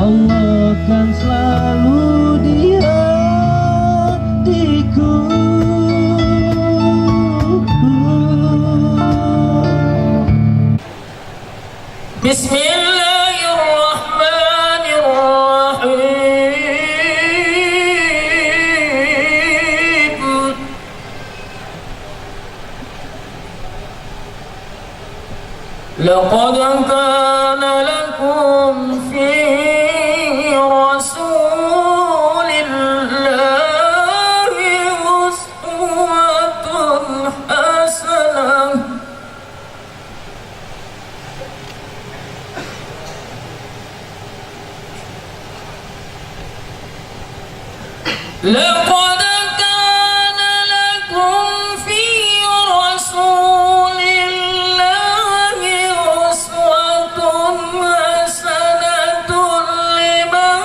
Allah kan selalu di hatiku. Bismillahirrahmanirrahim. Laqad kana lakum fi rasulillahi uswatun hasanah. لقد كان لكم في رسول الله أسوة حسنة لمن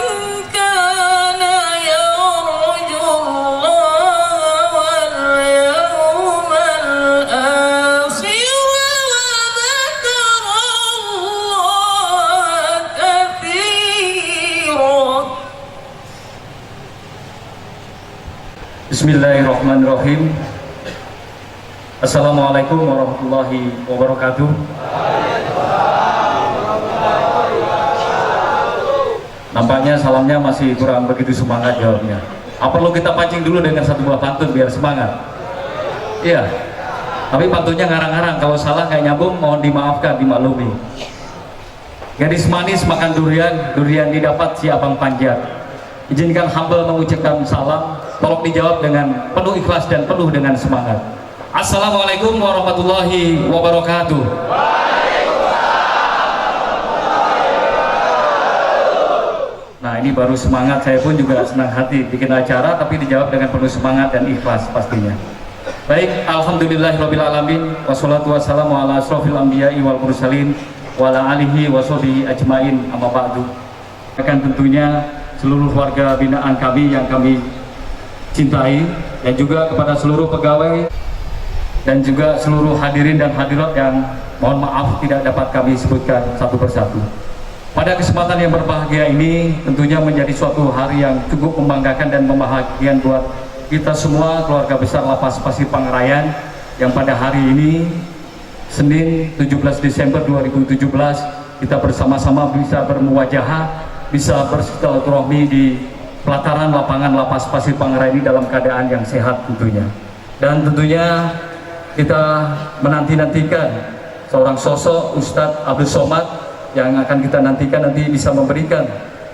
كان يرجو الله واليوم الآخر وذكر الله كثيرا. Bismillahirrahmanirrahim. Assalamualaikum warahmatullahi wabarakatuh. Nampaknya salamnya masih kurang begitu semangat jawabnya. Apa perlu kita pancing dulu dengan satu buah pantun biar semangat? Iya. Tapi pantunnya ngarang-ngarang, kalau salah nggak nyambung mohon dimaafkan, dimaklumi. Gadis manis makan durian, durian didapat si abang panjat. Izinkan hamba mengucapkan salam, tolong dijawab dengan penuh ikhlas dan penuh dengan semangat. Assalamualaikum warahmatullahi wabarakatuh. Nah, ini baru semangat, saya pun juga senang hati bikin acara tapi dijawab dengan penuh semangat dan ikhlas pastinya. Baik, alhamdulillahirabbil alamin, wassalatu wassalamu ala asrofil anbiya'i wal mursalin wa ala alihi wa sahbihi ajmain, amma ba'du. Akan tentunya seluruh warga binaan kami yang kami cintai, dan juga kepada seluruh pegawai dan juga seluruh hadirin dan hadirat yang mohon maaf tidak dapat kami sebutkan satu persatu. Pada kesempatan yang berbahagia ini tentunya menjadi suatu hari yang cukup membanggakan dan membahagiakan buat kita semua keluarga besar Lapas Pasir Pangarayan, yang pada hari ini Senin 17 Desember 2017 kita bersama-sama bisa bermuwajahah, bisa bersilaturahmi di pelataran lapangan Lapas Pasir Pangarayan ini dalam keadaan yang sehat tentunya. Dan tentunya kita menanti-nantikan seorang sosok Ustadz Abdul Somad yang akan kita nantikan nanti bisa memberikan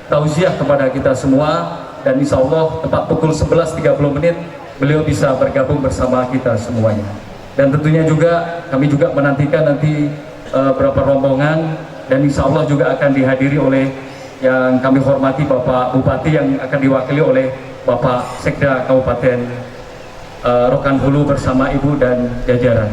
tausiah kepada kita semua, dan insya Allah tepat pukul 11.30 beliau bisa bergabung bersama kita semuanya. Dan tentunya juga kami juga menantikan nanti beberapa rombongan, dan insya Allah juga akan dihadiri oleh yang kami hormati Bapak Bupati yang akan diwakili oleh Bapak Sekda Kabupaten Rokan Hulu bersama Ibu dan jajaran.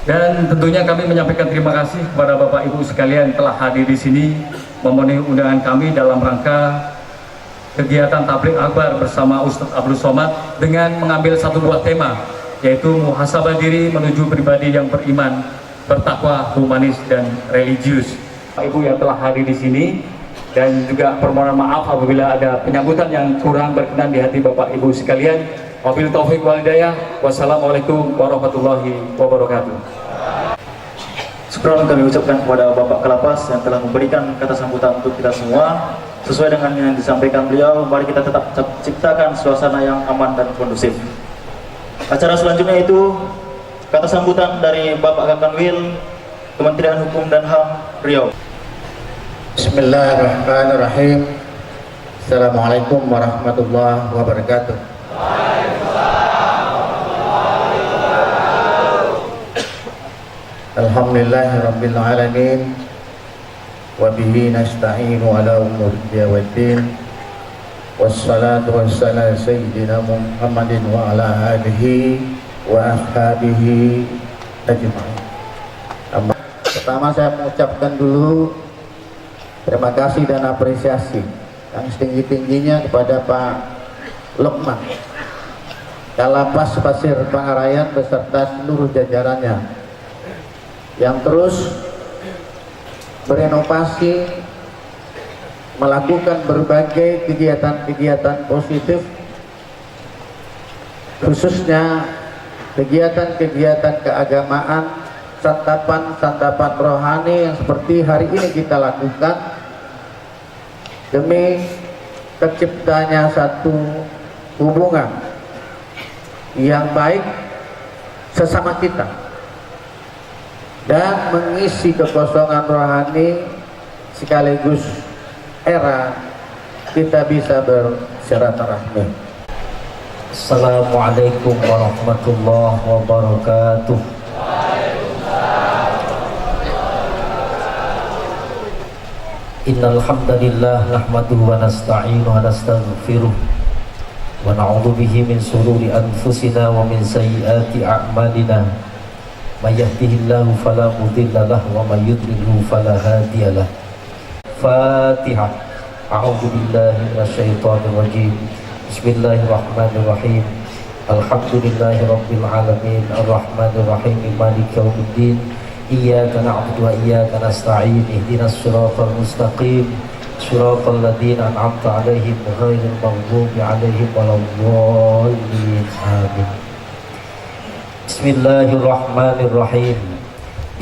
Dan tentunya kami menyampaikan terima kasih kepada Bapak Ibu sekalian telah hadir di sini memenuhi undangan kami dalam rangka kegiatan tabligh akbar bersama Ustadz Abdul Somad dengan mengambil satu buah tema, yaitu muhasabah diri menuju pribadi yang beriman, bertakwa, humanis dan religius. Ibu yang telah hadir di sini, dan juga permohonan maaf apabila ada penyambutan yang kurang berkenan di hati Bapak Ibu sekalian. Wabillahi taufik wal hidayah. Wassalamualaikum warahmatullahi wabarakatuh. Syukur kami ucapkan kepada Bapak Kalapas yang telah memberikan kata sambutan untuk kita semua. Sesuai dengan yang disampaikan beliau, mari kita tetap ciptakan suasana yang aman dan kondusif. Acara selanjutnya itu kata sambutan dari Bapak Kakanwil, Kementerian Hukum dan HAM Riau. Bismillahirrahmanirrahim. Assalamualaikum warahmatullahi wabarakatuh. Alhamdulillahirabbil alamin, wa bihi nasta'inu ala umuri waddin, wassalatu wassalamu sayyidina Muhammadin wa ala alihi wa ashabihi ajma'in. Pertama saya mengucapkan dulu terima kasih dan apresiasi yang setinggi-tingginya kepada Pak Lukman, Kalapas Pasir Pangarayan beserta seluruh jajarannya yang terus berinovasi, melakukan berbagai kegiatan-kegiatan positif, khususnya kegiatan-kegiatan keagamaan, santapan-santapan rohani yang seperti hari ini kita lakukan demi terciptanya satu hubungan yang baik sesama kita dan mengisi kekosongan rohani sekaligus era kita bisa bersilaturahmi. Assalamualaikum warahmatullahi wabarakatuh. Innal hamdalillah nahmaduhu wa nasta'inuhu wa nastaghfiruh wa na'udzu bihi min shururi anfusina wa min sayyiati a'malina. May yahdihillahu fala mudilla lahu wa may yudlilhu fala hadiya lahu. Fatihah. A'udzu billahi minasyaitonir rajim. Bismillahirrahmanirrahim. Alhamdulillahi rabbil alamin arrahmanir rahim maliki yaumiddin. Iyyaka na'budu wa iyyaka nasta'in. Ihdinas siratal mustaqim. Siratal ladzina an'amta 'alaihim ghairil maghdubi 'alaihim waladdallin. Amin. Bismillahirrahmanirrahim.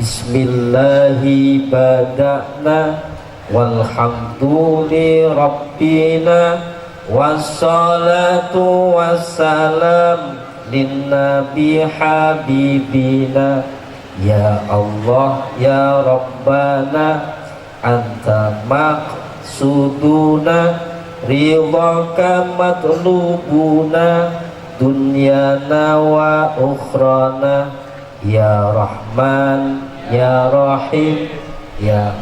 Bismillahi bada'na walhamduli rabbina wassalatu wassalam linnabi habibina. Ya Allah ya Rabbana anta maqsuduna ridhaka matlubuna dunyana wa ukhrana. Ya Rahman ya Rahim ya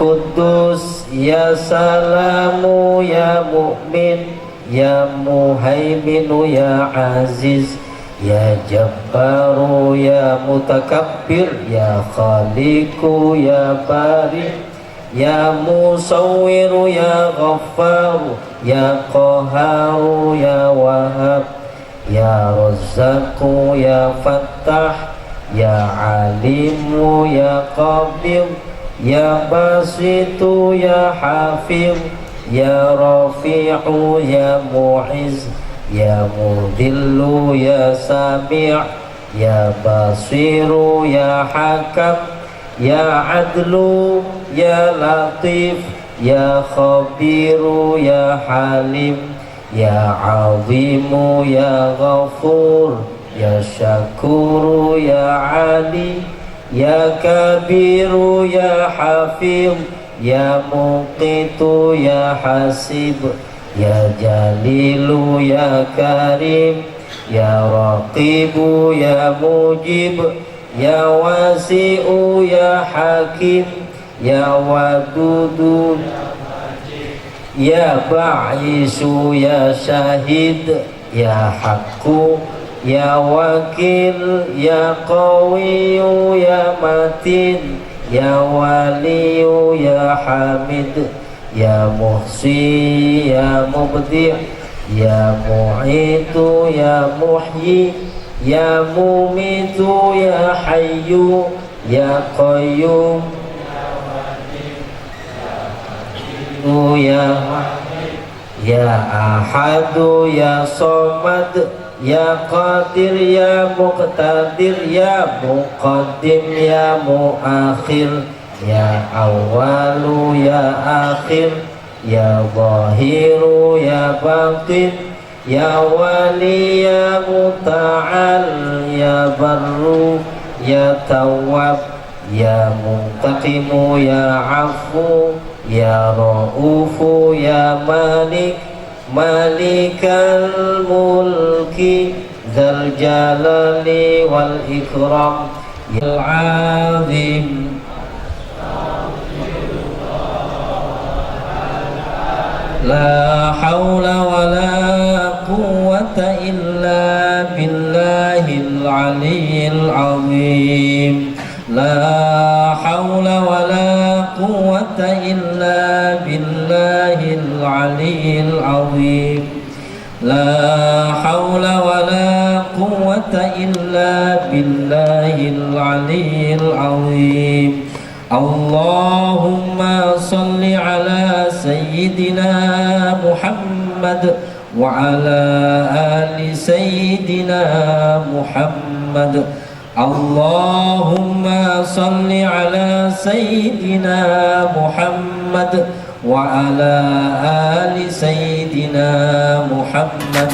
Kudus ya Salamu ya Mu'min ya Muhaiminu ya Aziz ya Jabbaru ya Mutakabbir ya Khaliqu ya Bari ya Musawwiru ya Ghaffaru ya Qaharu ya Wahhab ya Razzaqu ya Fattah ya Alimu ya Qabir ya Basitu ya Hafir ya Rafi'u ya Mu'izz ya Mudillu ya Sami' ya Basiru ya Hakam ya Adlu ya Latif ya Khabiru ya Halim ya Azimu ya Ghafur ya Syakuru ya Ali ya Kabiru ya Hafiz ya Muqitu ya Hasib ya Jalilu ya Karim ya Raqibu ya Mujib ya Wasi'u ya Hakim ya Wadudu ya Ba'isu ya Syahid ya Haqqu ya Wakil ya Qawiyu ya Matin ya Waliyu ya Hamid ya Muhsi ya Mubdi' ya Mu'itu ya Muhyi ya Mumitu ya Hayyu ya Qayyum ya Ahadu ya Somad ya Qadir ya Muqtadir ya Muqaddim ya Muakhir ya Awalu ya Akhir ya Zahiru ya Batin ya Wali ya Muta'al ya Barru ya Tawwab ya Muntaqimu ya Afu ya Ra'ufu ya Malik Malikal Mulki Dzal Jalali wal Ikram ya Azim. La hawla wa la quwwata illa billahil aliyyil azim. La hawla wa la quwwata illa billahil aliyyil azim. La hawla wa la quwwata illa billahil aliyyil azim. Allahumma salli ala سيدنا محمد وعلى آل سيدنا محمد اللهم صل على سيدنا محمد وعلى آل سيدنا محمد.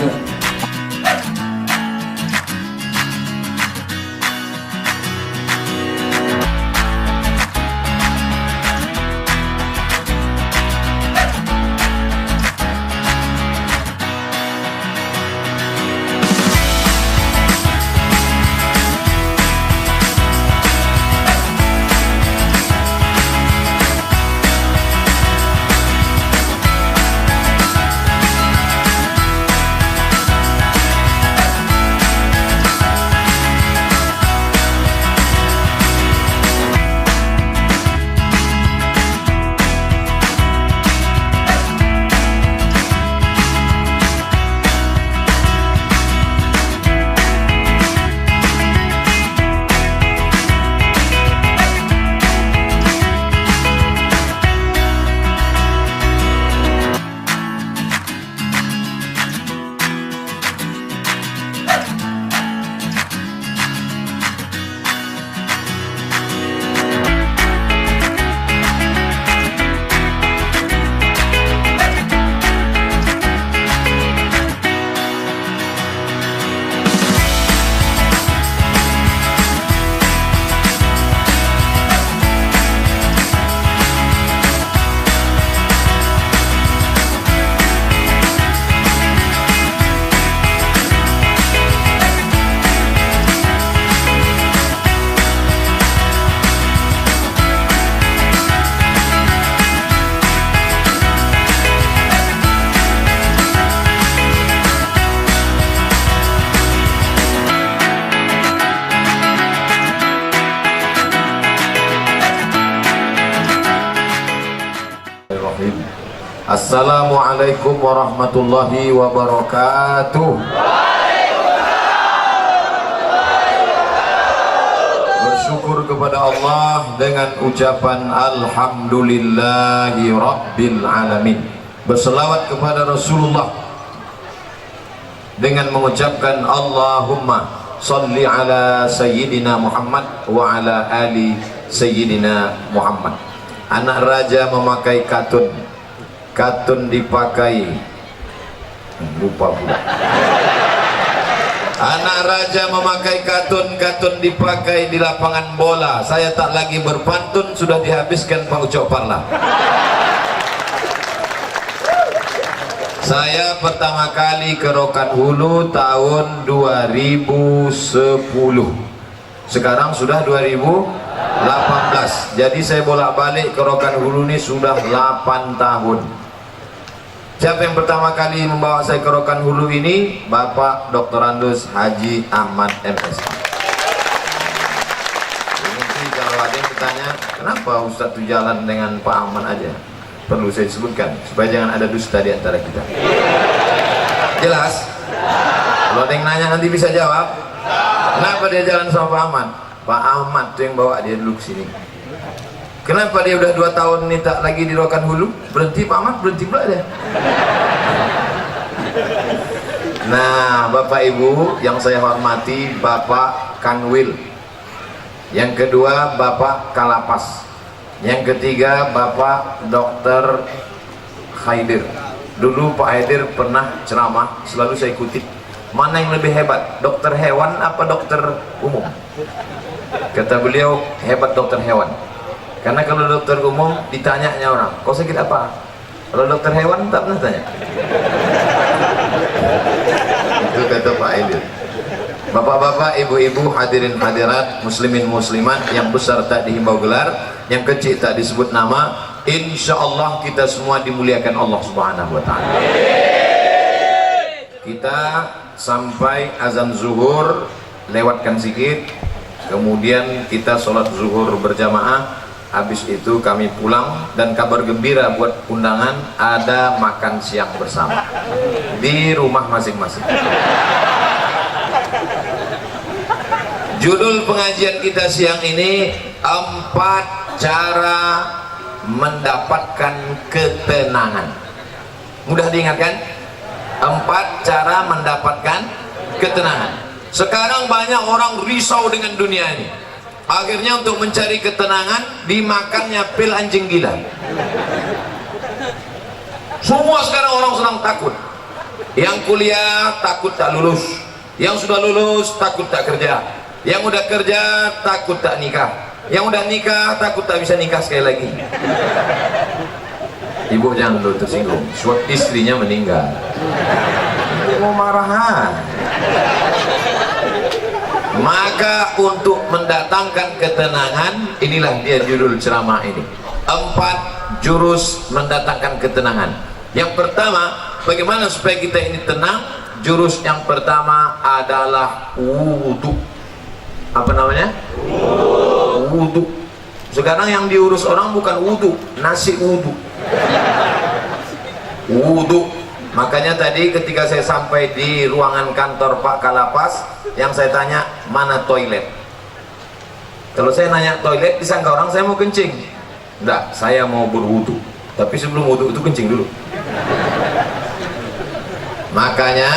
Assalamualaikum warahmatullahi wabarakatuh. Bersyukur kepada Allah dengan ucapan Alhamdulillahi Rabbil Alamin. Berselawat kepada Rasulullah dengan mengucapkan Allahumma salli ala Sayyidina Muhammad wa ala ali Sayyidina Muhammad. Anak raja memakai katun, katun dipakai, lupa pula. Anak raja memakai katun, katun dipakai di lapangan bola. Saya tak lagi berpantun, sudah dihabiskan Pak Ucok Parla. Saya pertama kali ke Rokan Hulu tahun 2010. Sekarang sudah 2018. Jadi saya bolak-balik ke Rokan Hulu ini sudah 8 tahun. Siapa yang pertama kali membawa saya ke Rokan Hulu ini? Bapak Dr. Andus Haji Ahmad MS. Mungkin kalau ada yang bertanya, kenapa Ustadz itu jalan dengan Pak Ahmad aja? Perlu saya sebutkan supaya jangan ada dusta di antara kita. Jelas? Kalau ada yang nanya nanti bisa jawab. Kenapa dia jalan sama Pak Ahmad? Pak Ahmad itu yang bawa dia dulu ke sini. Kenapa dia udah 2 tahun ini tak lagi di Rokan Hulu? Berhenti Pak Ahmad, berhenti pula dia. Nah, Bapak Ibu yang saya hormati, Bapak Kanwil. Yang kedua, Bapak Kalapas. Yang ketiga, Bapak Dr. Haidir. Dulu Pak Haidir pernah ceramah, selalu saya ikuti. Mana yang lebih hebat, dokter hewan apa dokter umum? Kata beliau, hebat dokter hewan. Karena kalau dokter umum ditanyanya orang, kau sakit apa? Kalau dokter hewan tak pernah tanya. Itu kata Pak Haidir. Bapak-bapak, ibu-ibu, hadirin hadirat, muslimin muslimat, yang besar tak dihimbau gelar, yang kecil tak disebut nama, insya Allah kita semua dimuliakan Allah Subhanahu wa Ta'ala. Kita sampai azan zuhur, lewatkan sedikit, kemudian kita sholat zuhur berjamaah. Habis itu kami pulang, dan kabar gembira buat undangan, ada makan siang bersama di rumah masing-masing. Judul pengajian kita siang ini, 4 cara mendapatkan ketenangan. Mudah diingatkan? 4 cara mendapatkan ketenangan. Sekarang banyak orang risau dengan dunia ini. Akhirnya untuk mencari ketenangan dimakannya pil anjing gila. Semua sekarang orang sedang takut. Yang kuliah takut tak lulus, yang sudah lulus takut tak kerja, yang udah kerja takut tak nikah, yang udah nikah takut tak bisa nikah sekali lagi. Ibu jangan dulu tersinggung, sebab istrinya meninggal. Mau marahan. Maka untuk mendatangkan ketenangan, inilah dia judul ceramah ini. 4 jurus mendatangkan ketenangan. Yang pertama, bagaimana supaya kita ini tenang? Jurus yang pertama adalah wudhu. Apa namanya? Wudhu. Sekarang yang diurus orang bukan wudhu, nasi wudhu. Wudhu. Makanya tadi ketika saya sampai di ruangan kantor Pak Kalapas, yang saya tanya, mana toilet? Kalau saya nanya toilet, disangka orang saya mau kencing. Enggak, saya mau berwudu. Tapi sebelum wudu itu kencing dulu. Makanya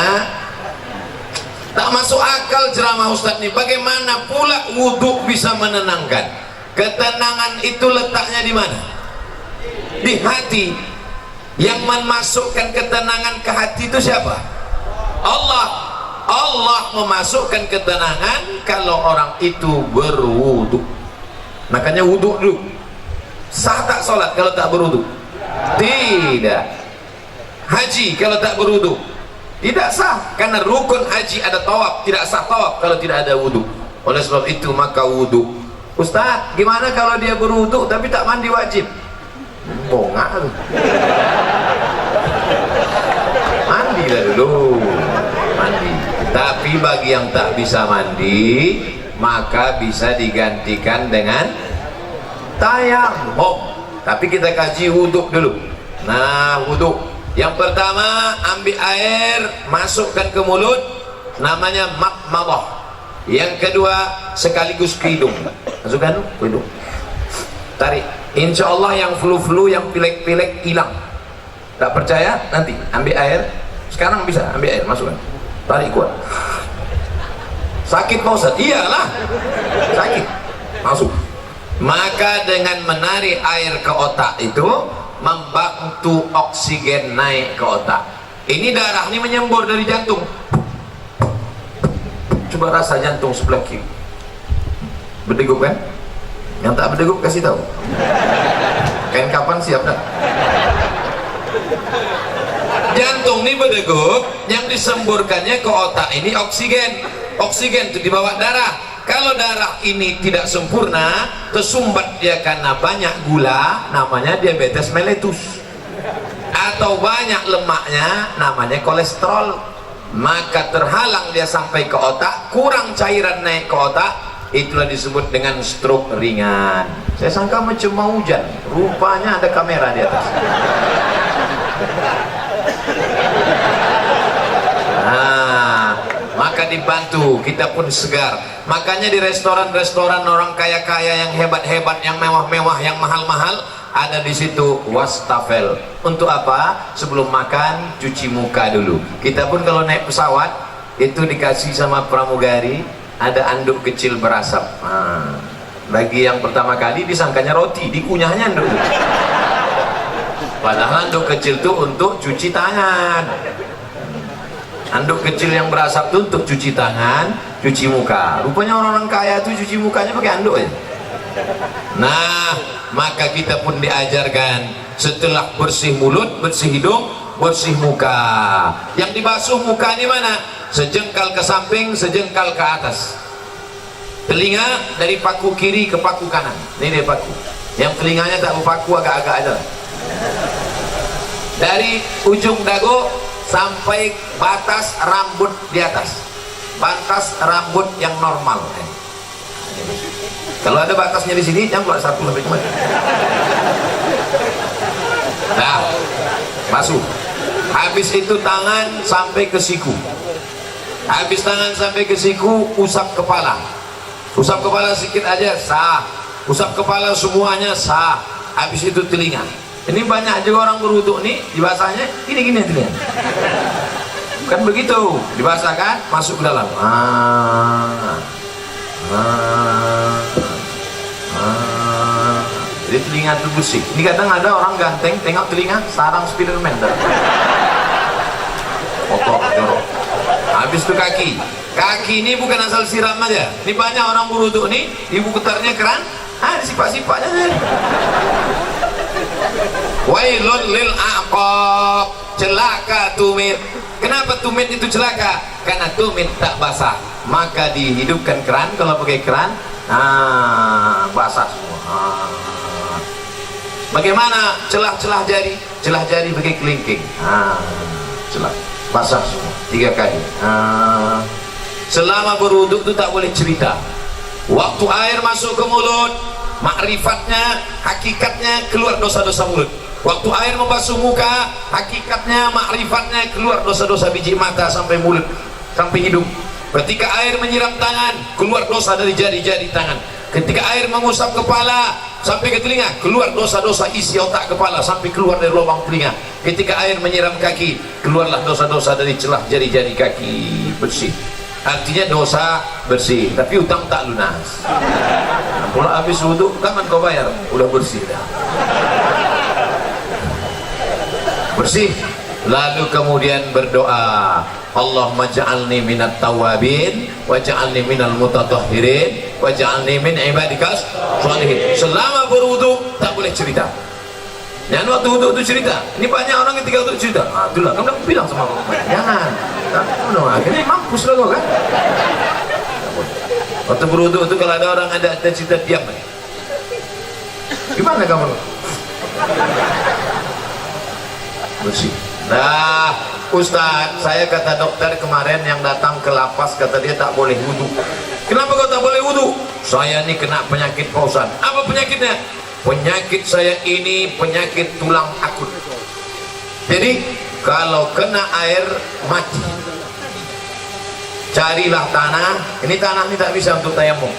tak masuk akal ceramah Ustadz ini. Bagaimana pula wudu bisa menenangkan? Ketenangan itu letaknya di mana? Di hati. Yang memasukkan ketenangan ke hati itu siapa? Allah. Allah memasukkan ketenangan kalau orang itu berwudu. Makanya wudu dulu. Sah tak sholat kalau tak berwudu? Tidak. Haji kalau tak berwudu? Tidak sah, karena rukun haji ada tawaf, tidak sah tawaf kalau tidak ada wudu. Oleh sebab itu maka wudu. Ustaz, gimana kalau dia berwudu tapi tak mandi wajib? Bongak lu. Mandi lah dulu. Mandi. Tapi bagi yang tak bisa mandi, maka bisa digantikan dengan tayamum. Tapi kita kaji wudhu dulu. Nah, wudhu yang pertama, ambil air, masukkan ke mulut, namanya madmadah. Yang kedua, sekaligus ke hidung. Masukkan ke hidung, tarik. Insya Allah yang flu-flu, yang pilek-pilek hilang. Tak percaya? Nanti ambil air. Sekarang bisa ambil air, masukkan, tarik kuat. Sakit Pak Ustaz? Iyalah, sakit. Masuk. Maka dengan menarik air ke otak itu membantu oksigen naik ke otak. Ini darah ini menyembur dari jantung. Coba rasa jantung sebelah kiri. Berdegup kan? Yang tak berdegup kasih tahu. Kain kapan siap dah? Jantung ini berdegup, yang disemburkannya ke otak ini oksigen. Oksigen itu dibawa darah. Kalau darah ini tidak sempurna, tersumbat dia karena banyak gula, namanya diabetes mellitus. Atau banyak lemaknya, namanya kolesterol. Maka terhalang dia sampai ke otak, kurang cairan naik ke otak, itulah disebut dengan stroke ringan. Saya sangka macam mau hujan, rupanya ada kamera di atas. Maka dibantu, kita pun segar. Makanya di restoran-restoran orang kaya-kaya yang hebat-hebat, yang mewah-mewah, yang mahal-mahal, ada di situ wastafel. Untuk apa? Sebelum makan cuci muka dulu. Kita pun kalau naik pesawat itu dikasih sama pramugari ada anduk kecil berasap. Bagi yang pertama kali disangkanya roti, dikunyahnya anduk. Padahal anduk kecil itu untuk cuci tangan. Anduk kecil yang berasap itu untuk cuci tangan, cuci muka. Rupanya orang-orang kaya itu cuci mukanya pakai anduk ya. Nah, maka kita pun diajarkan setelah bersih mulut, bersih hidung, bersih muka. Yang dibasuh muka ini mana? Sejengkal ke samping, sejengkal ke atas. Telinga dari paku kiri ke paku kanan. Ini dia paku. Yang telinganya tak berpaku, agak-agak aja. Dari ujung dagu sampai batas rambut di atas. Batas rambut yang normal. Kalau ada batasnya di sini, jangan keluar satu lebih kemana. Nah, basuh. Habis itu tangan sampai ke siku. Habis tangan sampai ke siku, usap kepala. Usap kepala sedikit aja sah. Usap kepala semuanya sah. habis itu telinga. Ini banyak juga orang berwudu nih dibasahnya gini-gini telinga. Kan begitu, dibasahkan masuk ke dalam. Jadi telinga itu bersih. Ini kadang ada orang ganteng tengok telinga sarang Spiderman. Kotor, jorok. Habis itu kaki. Kaki ini bukan asal siram aja. Ini banyak orang berwudu nih, ibu putarnya keran, disipak-sipaknya. Wailun lil aqab, celaka tumit. Kenapa tumit itu celaka? Karena tumit tak basah. Maka dihidupkan keran, kalau pakai keran, basah semua. Bagaimana celah-celah jari? Celah jari pakai kelingking. Celah basah semua 3 kali. Selama berwudu itu tak boleh cerita. Waktu air masuk ke mulut, makrifatnya, hakikatnya keluar dosa-dosa mulut. Waktu air membasuh muka, hakikatnya, makrifatnya keluar dosa-dosa biji mata sampai mulut, sampai hidung. Ketika air menyiram tangan, keluar dosa dari jari-jari tangan. Ketika air mengusap kepala sampai ke telinga, keluar dosa-dosa isi otak kepala sampai keluar dari lubang telinga. Ketika air menyiram kaki, keluarlah dosa-dosa dari celah jari-jari kaki, bersih. Artinya dosa bersih, tapi utang tak lunas. Kalau habis wudu, kapan kau bayar? Udah bersih dah. Bersih. Lalu kemudian berdoa, Allahumma ja'alni minat tawabin wa ja'alni minal mutatahhirin wa ja'alni min ibadikas sholihin. Selama berwudu tak boleh cerita. Jangan waktu wudu itu cerita. Ini banyak orang ketika wudu cerita. Itulah kamu udah bilang sama aku. Jangan. Akhirnya mampus lah kau kan. Waktu berwudu itu kalau ada orang ada cerita diam. Gimana kamu? Bersih. Nah, Ustaz, saya kata dokter kemarin yang datang ke lapas, kata dia tak boleh wudu. Kenapa kau tak boleh wudu? Saya ini kena penyakit Pak Ustaz. Apa penyakitnya? Penyakit saya ini penyakit tulang akut. Jadi kalau kena air mati, carilah tanah. Ini tanah ini tak bisa untuk tayamum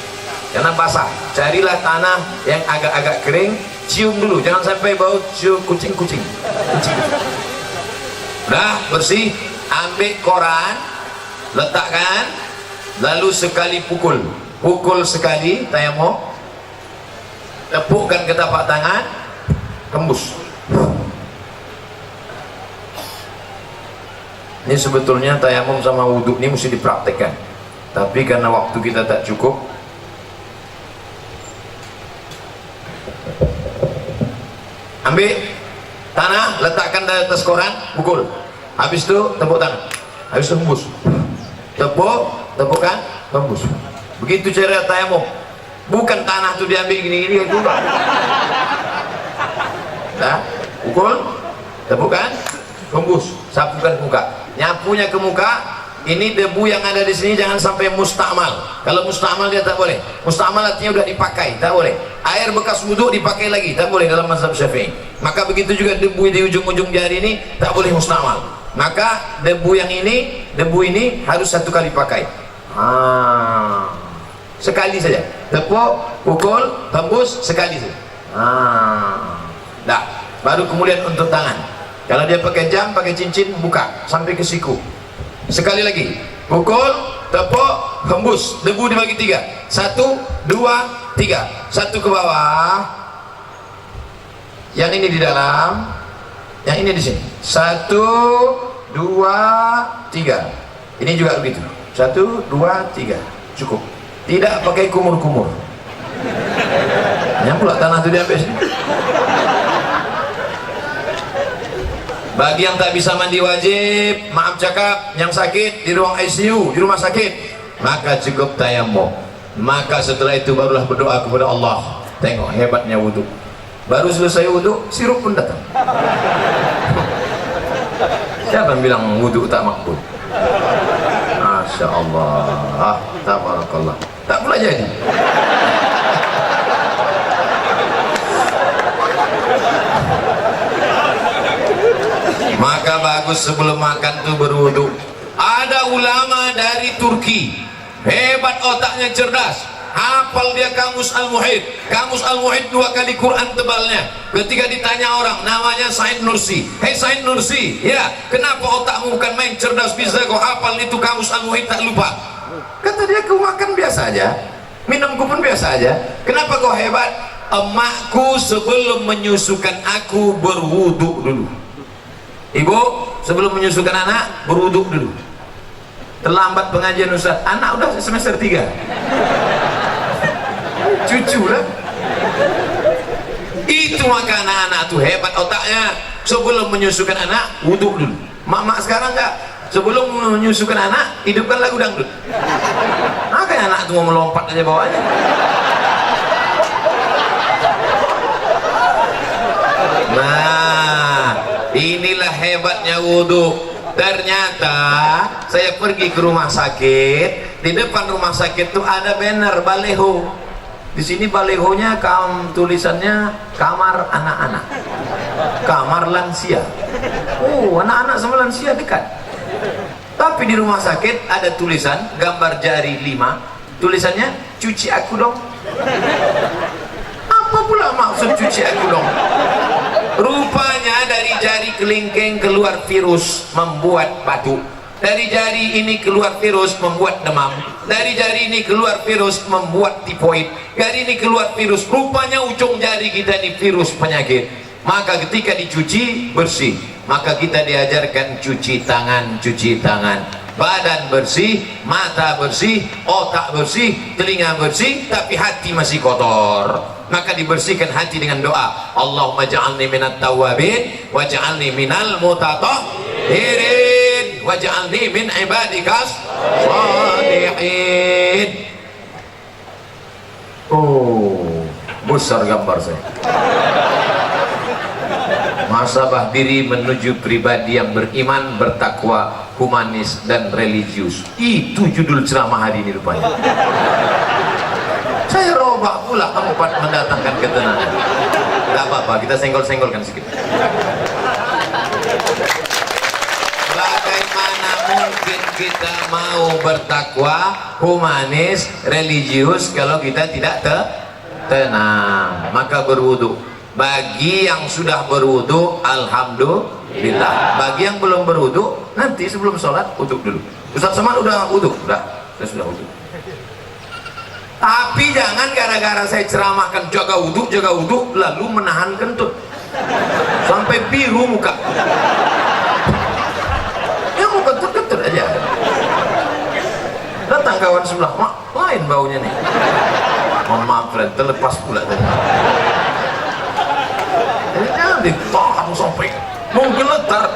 karena basah. Carilah tanah yang agak-agak kering, cium dulu, jangan sampai bau cium kucing-kucing. Nah, bersih, ambil koran, letakkan, lalu sekali pukul sekali tayamum, tepukkan ke tapak tangan, tembus. Ini sebetulnya tayamum sama wudhu ini mesti dipraktekkan, tapi karena waktu kita tak cukup, ambil tanah, letakkan di atas koran, pukul. Habis itu tepuk tangan, habis itu tembus. Tepukkan, tembus. Begitu cara tayamum. Bukan tanah itu diambil gini-gini itu. Nah, pukul, tepukkan, tembus, sapukan ke muka. Nyapunya ke muka. Ini debu yang ada di sini jangan sampai mustakmal. Kalau mustakmal dia tak boleh. Mustakmal artinya udah dipakai, tak boleh. Air bekas wudhu dipakai lagi, tak boleh dalam mazhab Syafi'i. Maka begitu juga debu di ujung-ujung jari ini tak boleh mustakmal. Maka debu ini harus 1 kali pakai. Sekali saja. Tepuk, pukul, tembus sekali saja. Dah. Baru kemudian untuk tangan. Kalau dia pakai jam, pakai cincin, buka sampai ke siku. Sekali lagi, pukul, tepuk, hembus, debu dibagi 3. 1, 2, 3. 1 ke bawah, yang ini di dalam, yang ini di sini. 1, 2, 3. Ini juga begitu. 1, 2, 3. Cukup. Tidak pakai kumur-kumur. Yang pula tanah itu diambil sini. Bagi yang tak bisa mandi wajib, maaf cakap, yang sakit di ruang ICU, di rumah sakit, maka cukup tayamum. Maka setelah itu barulah berdoa kepada Allah. Tengok hebatnya wudhu. Baru selesai wudhu, sirup pun datang. Siapa yang bilang wudhu tak makbul? Masya Allah, tabarakallah. Tak pula jadi. Maka bagus sebelum makan tuh berwudu. Ada ulama dari Turki, hebat otaknya, cerdas. hafal dia Kamus Al-Muhit. Kamus Al-Muhit 2 kali Quran tebalnya. Ketika ditanya orang, namanya Said Nursi. Hei Said Nursi, ya, kenapa otakmu bukan main cerdas, bisa kau hafal itu Kamus Al-Muhit tak lupa? Kata dia, kau makan biasa aja, minumku pun biasa aja. Kenapa kau hebat? Emakku sebelum menyusukan aku berwuduk dulu. Ibu sebelum menyusukan anak berwuduk dulu. Terlambat pengajian Ustaz, anak udah semester 3. Cucu lah. Itu maka anak-anak tuh hebat otaknya. Sebelum menyusukan anak wuduk dulu. Mak-mak sekarang enggak, sebelum menyusukan anak hidupkan lagu dangdut. Makanya anak tuh mau melompat aja bawahnya. Nah, inilah hebatnya wudhu. Ternyata saya pergi ke rumah sakit, di depan rumah sakit tuh ada banner baleho. Di sini balehonya tulisannya kamar anak-anak, kamar lansia. Oh, anak-anak sama lansia dekat. Tapi di rumah sakit ada tulisan gambar jari 5, tulisannya cuci aku dong. Apa pula maksud cuci aku dong? Rupanya dari jari kelingking keluar virus membuat batuk. Dari jari ini keluar virus membuat demam. Dari jari ini keluar virus membuat tifoid. Dari ini keluar virus. Rupanya ujung jari kita ini virus penyakit. Maka ketika dicuci bersih. Maka kita diajarkan cuci tangan, cuci tangan. Badan bersih, mata bersih, otak bersih, telinga bersih, tapi hati masih kotor. Maka dibersihkan hati dengan doa. Allahumma ja'alni minat tawabin waj'alni minal mutatahhirin waj'alni min ibadikas shalihin. Oh, besar gambar saya. Muhasabah diri menuju pribadi yang beriman, bertakwa, humanis dan religius. Itu judul ceramah hari ini rupanya. Saya robah pula 4 mendatangkan ketenangan. Tidak apa-apa, kita senggol-senggolkan sedikit. Bagaimana mungkin kita mau bertakwa, humanis, religius kalau kita tidak tenang? Maka berwudu. Bagi yang sudah berwudu, alhamdulillah. Bagi yang belum berwudu, nanti sebelum sholat wudu dulu. Ustaz Somad udah wudu? Saya sudah wudu. Tapi jangan gara-gara saya ceramahkan jaga wudu, lalu menahan kentut sampai biru muka. Ya mau kentut-kentut aja. Datang kawan sebelah, mak, lain baunya nih. Mohon maaf, terlepas pula tadi. Jangan ditahan sampai menggeletar.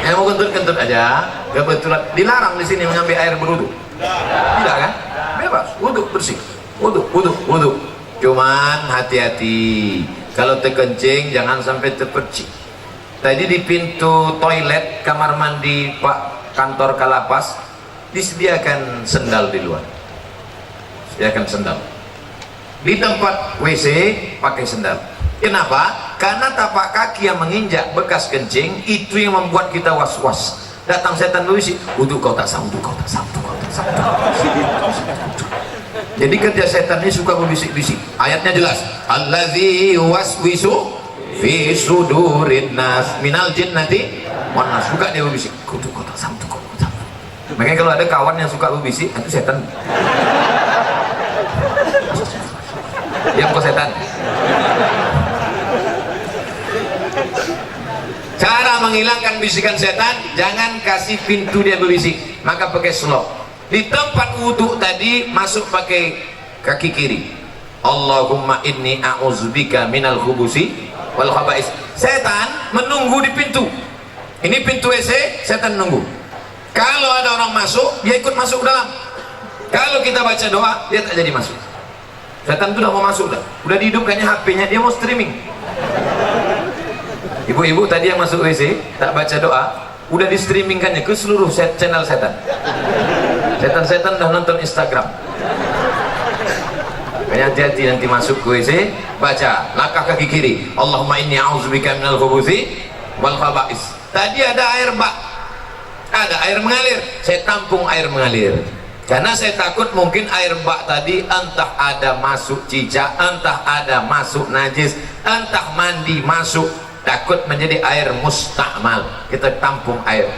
Ya mau kentut-kentut aja. Kebetulan dilarang di sini mengambil air berwudu. Tidak kan? Bebas, wudu bersih. Wudu. Cuman hati-hati. Kalau terkencing jangan sampai terpercik. Tadi di pintu toilet kamar mandi Pak kantor Kalapas disediakan sendal di luar. Sediakan sendal. Di tempat WC pakai sendal. Kenapa? Karena tapak kaki yang menginjak bekas kencing itu yang membuat kita was-was. Datang setan berbisik, wudu kau tak sah, wudu kau tak sah, wudu kau tak sah. Jadi kerja setan ini suka berbisik-bisik. Ayatnya jelas, allazi waswisu fi sudurin nas minal jinnati wan nas. Suka dia berbisik, wudu kau tak sah, wudu kau tak sah. Makanya kalau ada kawan yang suka berbisik, itu setan. Diam kau setan. Cara menghilangkan bisikan setan, jangan kasih pintu dia berbisik, maka pakai slop. Di tempat wudhu tadi masuk pakai kaki kiri. Allahumma inni a'udzubika minal khubusi wal khaba'is. Setan menunggu di pintu. Ini pintu WC, setan nunggu. Kalau ada orang masuk, dia ikut masuk ke dalam. Kalau kita baca doa, dia tak jadi masuk. Setan itu udah mau masuk dah. Udah dihidupkannya HP-nya, dia mau streaming. Ibu-ibu tadi yang masuk WC tak baca doa, udah di streamingkannya ke seluruh channel setan. Setan-setan udah nonton Instagram. Makanya hati-hati nanti masuk ke WC, baca langkah kaki kiri. Allahumma inni a'udzubika minal khubuthi wal khaba'is. Tadi ada air bak, ada air mengalir, saya tampung air mengalir. Karena saya takut mungkin air bak tadi entah ada masuk cicak, entah ada masuk najis, entah mandi masuk, takut menjadi air mustakmal. Kita tampung air.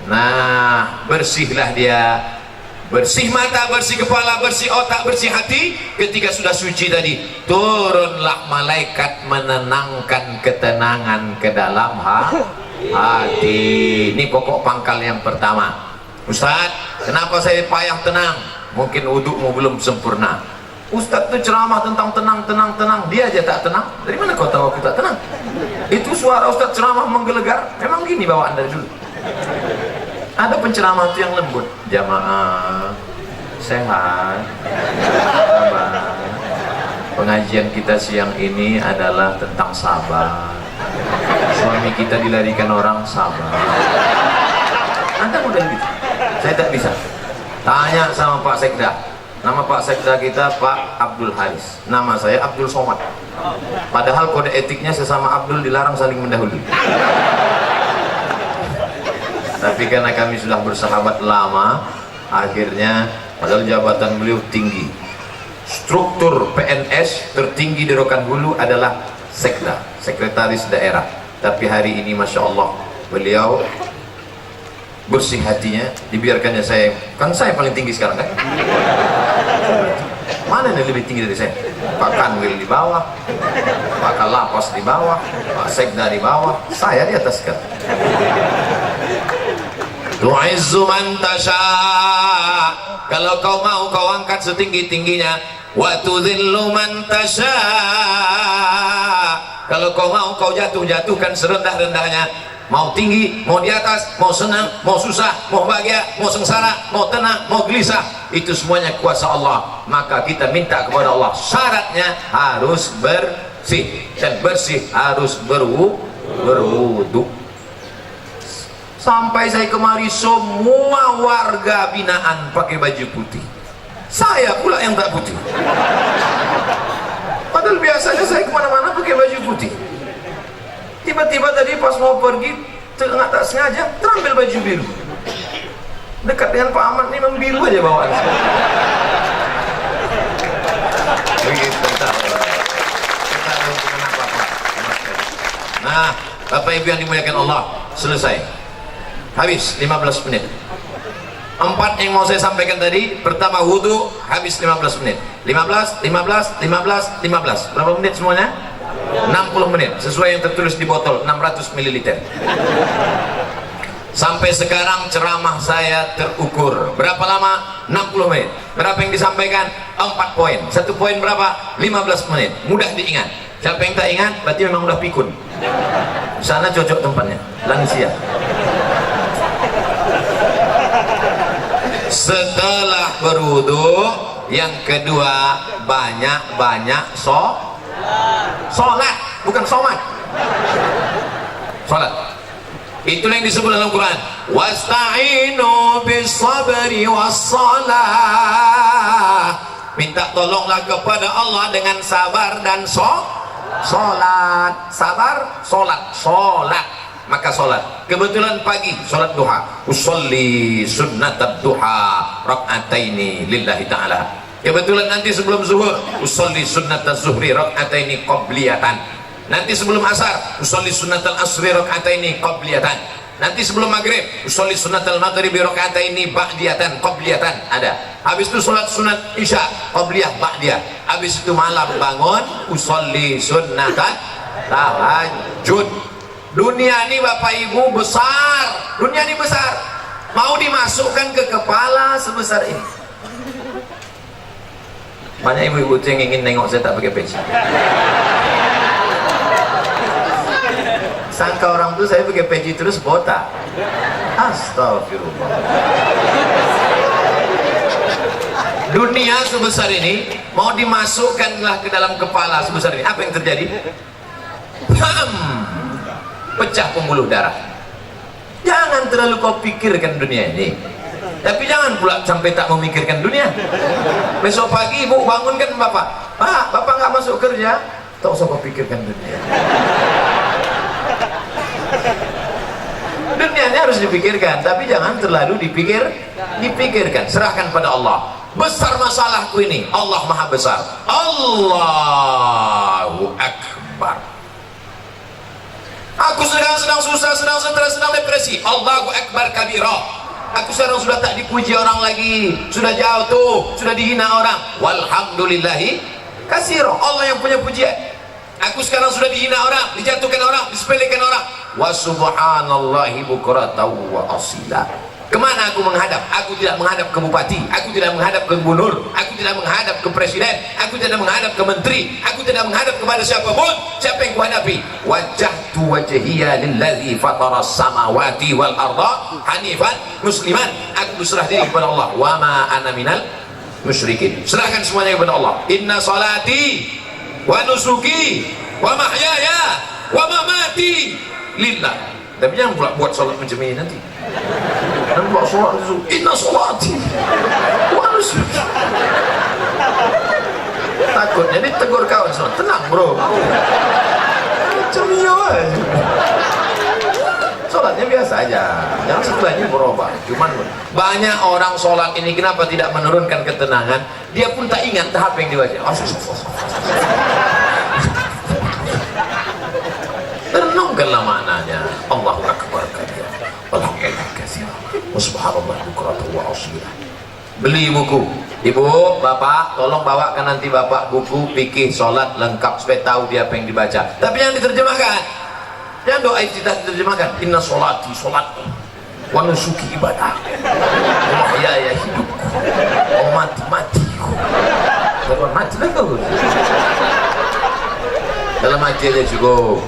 Nah, bersihlah dia. Bersih mata, bersih kepala, bersih otak, bersih hati. Ketika sudah suci tadi, turunlah malaikat menenangkan ketenangan ke dalam hati. Ini pokok pangkal yang pertama. Ustaz, kenapa saya payah tenang? Mungkin wudukmu belum sempurna. Ustaz itu ceramah tentang tenang, dia aja tak tenang. Dari mana kau tahu aku tak tenang? Itu suara Ustaz ceramah menggelegar. Memang gini bawaan dari dulu. Ada penceramah itu yang lembut. Jamaah sehat, sabar. Pengajian kita siang ini adalah tentang sabar. Suami kita dilarikan orang, sabar. Anda model gitu. Saya tak bisa. Tanya sama Pak Sekda. Nama Pak Sekda kita Pak Abdul Haris. Nama saya Abdul Somad. Padahal kode etiknya sesama Abdul dilarang saling mendahului. Tapi karena kami sudah bersahabat lama, akhirnya padahal jabatan beliau tinggi. Struktur PNS tertinggi di Rokan Hulu adalah Sekda, Sekretaris Daerah. Tapi hari ini Masya Allah, beliau bersih hatinya, dibiarkannya saya, kan saya paling tinggi sekarang kan? Mana yang lebih tinggi dari saya? Pak Kanwil di bawah, Pak Kalapas di bawah, Pak Sekda di bawah, saya di atas kan? Tu'izzu man tasha. Kalau kau mau kau angkat setinggi-tingginya. Wa tudhillu man tasha. Kalau kau mau kau jatuhkan serendah-rendahnya. Mau tinggi, mau di atas, mau senang, mau susah, mau bahagia, mau sengsara, mau tenang, mau gelisah, itu semuanya kuasa Allah. Maka kita minta kepada Allah, syaratnya harus bersih, dan bersih harus berwudu. Sampai saya kemari semua warga binaan pakai baju putih, saya pula yang tak putih. Padahal biasanya saya kemana-mana pakai baju putih. Tiba-tiba tadi pas mau pergi, tak sengaja terambil baju biru. Dekat dengan Pak Ahmad ini memang biru aja bawaan. Begitu. Nah, Bapak Ibu yang dimuliakan Allah, selesai. Habis 15 menit. 4 yang mau saya sampaikan tadi. Pertama wudu, habis 15 menit. 15. Berapa menit semuanya? 60 menit. Sesuai yang tertulis di botol, 600 ml. Sampai sekarang ceramah saya terukur. Berapa lama? 60 menit. Berapa yang disampaikan? 4 poin. 1 poin berapa? 15 menit. Mudah diingat. Siapa yang tak ingat, berarti memang udah pikun. Sana cocok tempatnya, lansia. Setelah berwudu, yang kedua banyak-banyak sholat, bukan somat. Sholat. Itulah yang disebut dalam Quran. Wasta'inu bis-sabri was-salah. Minta tolonglah kepada Allah dengan sabar dan sholat. Sabar, sholat. Maka sholat. Kebetulan pagi sholat duha. Usolli sunnatad duha rak'ataini lillahi ta'ala. Kebetulan nanti sebelum zuhur usolli sunnataz zuhri rak'ataini qabliyatan. Nanti sebelum asar usolli sunnatal asri rak'ataini qabliyatan. Nanti sebelum maghrib usolli sunnatal maghribi rak'ataini ba'diyatan qabliyatan. Ada. Habis itu sholat sunat isya qabliyah ba'diyah. Habis itu malam bangun usolli sunnatat tahajud. Dunia ini Bapak Ibu besar. Dunia ini besar. Mau dimasukkan ke kepala sebesar ini. Banyak ibu-ibu yang ingin nengok saya tak pakai peci. Sangka orang tuh saya pakai peci terus botak. Astagfirullah. Dunia sebesar ini mau dimasukkanlah ke dalam kepala sebesar ini. Apa yang terjadi? Pecah pembuluh darah. Jangan terlalu kau pikirkan dunia ini, tapi jangan pula sampai tak memikirkan dunia. Besok pagi ibu bangunkan bapak, Pak, bapak nggak masuk kerja, tak usah kau pikirkan dunia. Dunianya harus dipikirkan, tapi jangan terlalu dipikirkan. Serahkan pada Allah. Besar masalahku ini, Allah Maha Besar. Allahu Akbar. Aku sedang susah, sedang stres, sedang depresi. Allahu Akbar kabira. Aku sekarang sudah tak dipuji orang lagi, sudah jauh tuh, sudah dihina orang. Walhamdulillahi katsira. Allah yang punya pujian. Aku sekarang sudah dihina orang, dijatuhkan orang, disepelekan orang. Wa subhanallahi bukratan wa asila. Kemana aku menghadap? Aku tidak menghadap ke bupati, aku tidak menghadap ke gubernur, aku tidak menghadap ke presiden, aku tidak menghadap ke menteri, aku tidak menghadap kepada siapapun. Siapa yang kuhadapi? Wajjahtu wajhiya lillazi fatara samawati wal arda hanifan musliman. Aku berserah diri kepada Allah. Wa ma ana minal musyrikin. Serahkan semuanya kepada Allah. Inna salati wa nusuki wa mahyaya wa mamati lillah. Tapi jangan pula buat salat macam ini nanti. Dan buat salat itu inna salati wa nusuki. Takutnya ditegur kawan salat. Tenang bro. Macam ini aja. Salatnya biasa aja. Jangan setelahnya berubah. Cuman banyak orang salat ini kenapa tidak menurunkan ketenangan? Dia pun tak ingat tahap yang dibaca. Renungkanlah maknanya. Allahu Akbar kabira. Walhamdulillah katsira. Subhanallah bukratan wa asila. Beli buku. Ibu, bapak, tolong bawakan nanti bapak buku fikih salat lengkap supaya tahu dia apa yang dibaca. Tapi yang diterjemahkan. Yang doa iftitah diterjemahkan. Inna sholati sholatku. Wa nusuki ibadah. Wa mahyaya hidupku. Wa matiku. Kalau mati lah kau. Dalam hati aja cukup.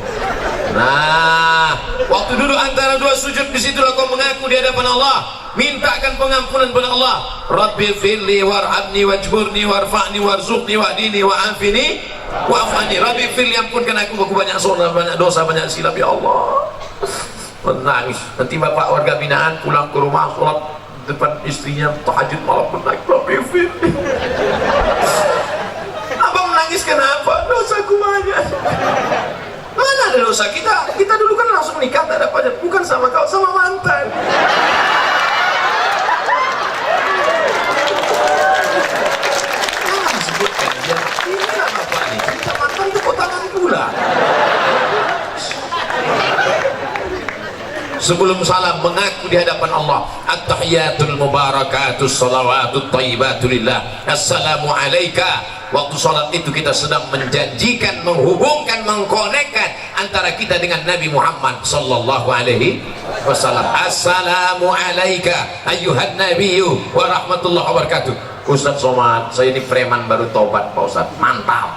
Nah, waktu duduk antara dua sujud, disitulah kau mengaku di hadapan Allah, mintakan pengampunan kepada Allah. Rabbi firli warhamni wajburni warfa'ni warzuqni wahdini wa'afini wa'afani. Rabbi firli, ampunkan aku banyak salah, banyak dosa, banyak silap ya Allah. Menangis. Nanti bapak warga binaan pulang ke rumah, sholat depan istrinya, tahajud malam menangis. Rabbi firli. Abang menangis kenapa? Dosaku banyak. Mana ada dosa kita? Kita dulu kan langsung nikah, tak ada pajak. Bukan sama kau, sama mantan. Disebutkan dia, inilah bapak nih. Kita mantan tepuk tangan pula. Sebelum salam mengaku di hadapan Allah. At-tahiyatul mubarakatus salawatut thayyibatulillah. Assalamu alayka. Waktu sholat itu kita sedang menjanjikan, menghubungkan, mengkonekkan antara kita dengan Nabi Muhammad sallallahu alaihi wasallam. Assalamu alayka ayyuhan nabiyyu wa rahmatullahi wa barakatuh. Ustaz Somad, saya ini preman baru taubat Pak Ustaz. Mantap.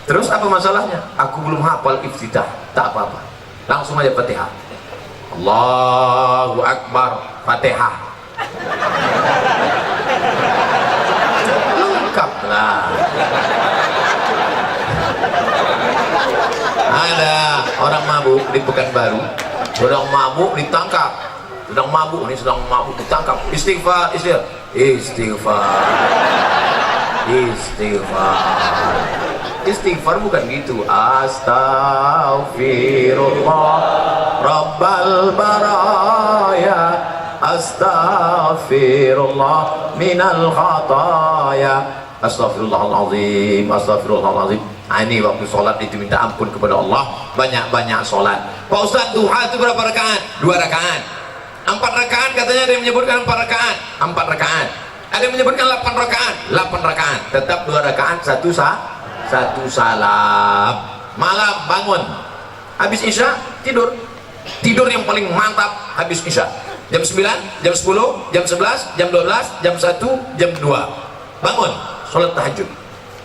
Terus apa masalahnya? Aku belum hafal iftitah. Tak apa-apa. Langsung aja Fatihah. Allahu Akbar, Fatihah. Lengkaplah. Ada orang mabuk di Pekanbaru, sedang mabuk ditangkap. Sedang mabuk ditangkap. Istighfar, istighfar bukan gitu. Astaghfirullah Rabbal baraya, astaghfirullah minal khataya, astaghfirullahaladzim, astaghfirullahaladzim. Ini waktu sholat itu minta ampun kepada Allah, banyak-banyak sholat. Pak Ustaz, duha itu berapa rakaat? 2 rakaat. 4 rakaat katanya, ada yang menyebutkan 4 rakaat. 4 rakaat. Ada yang menyebutkan 8 rakaat. 8 rakaat. Tetap 2 rakaat, satu salam. Malam bangun, habis isya tidur yang paling mantap habis isya. Jam 9, jam 10, jam 11, jam 12, jam 1, jam 2 bangun, sholat tahajud,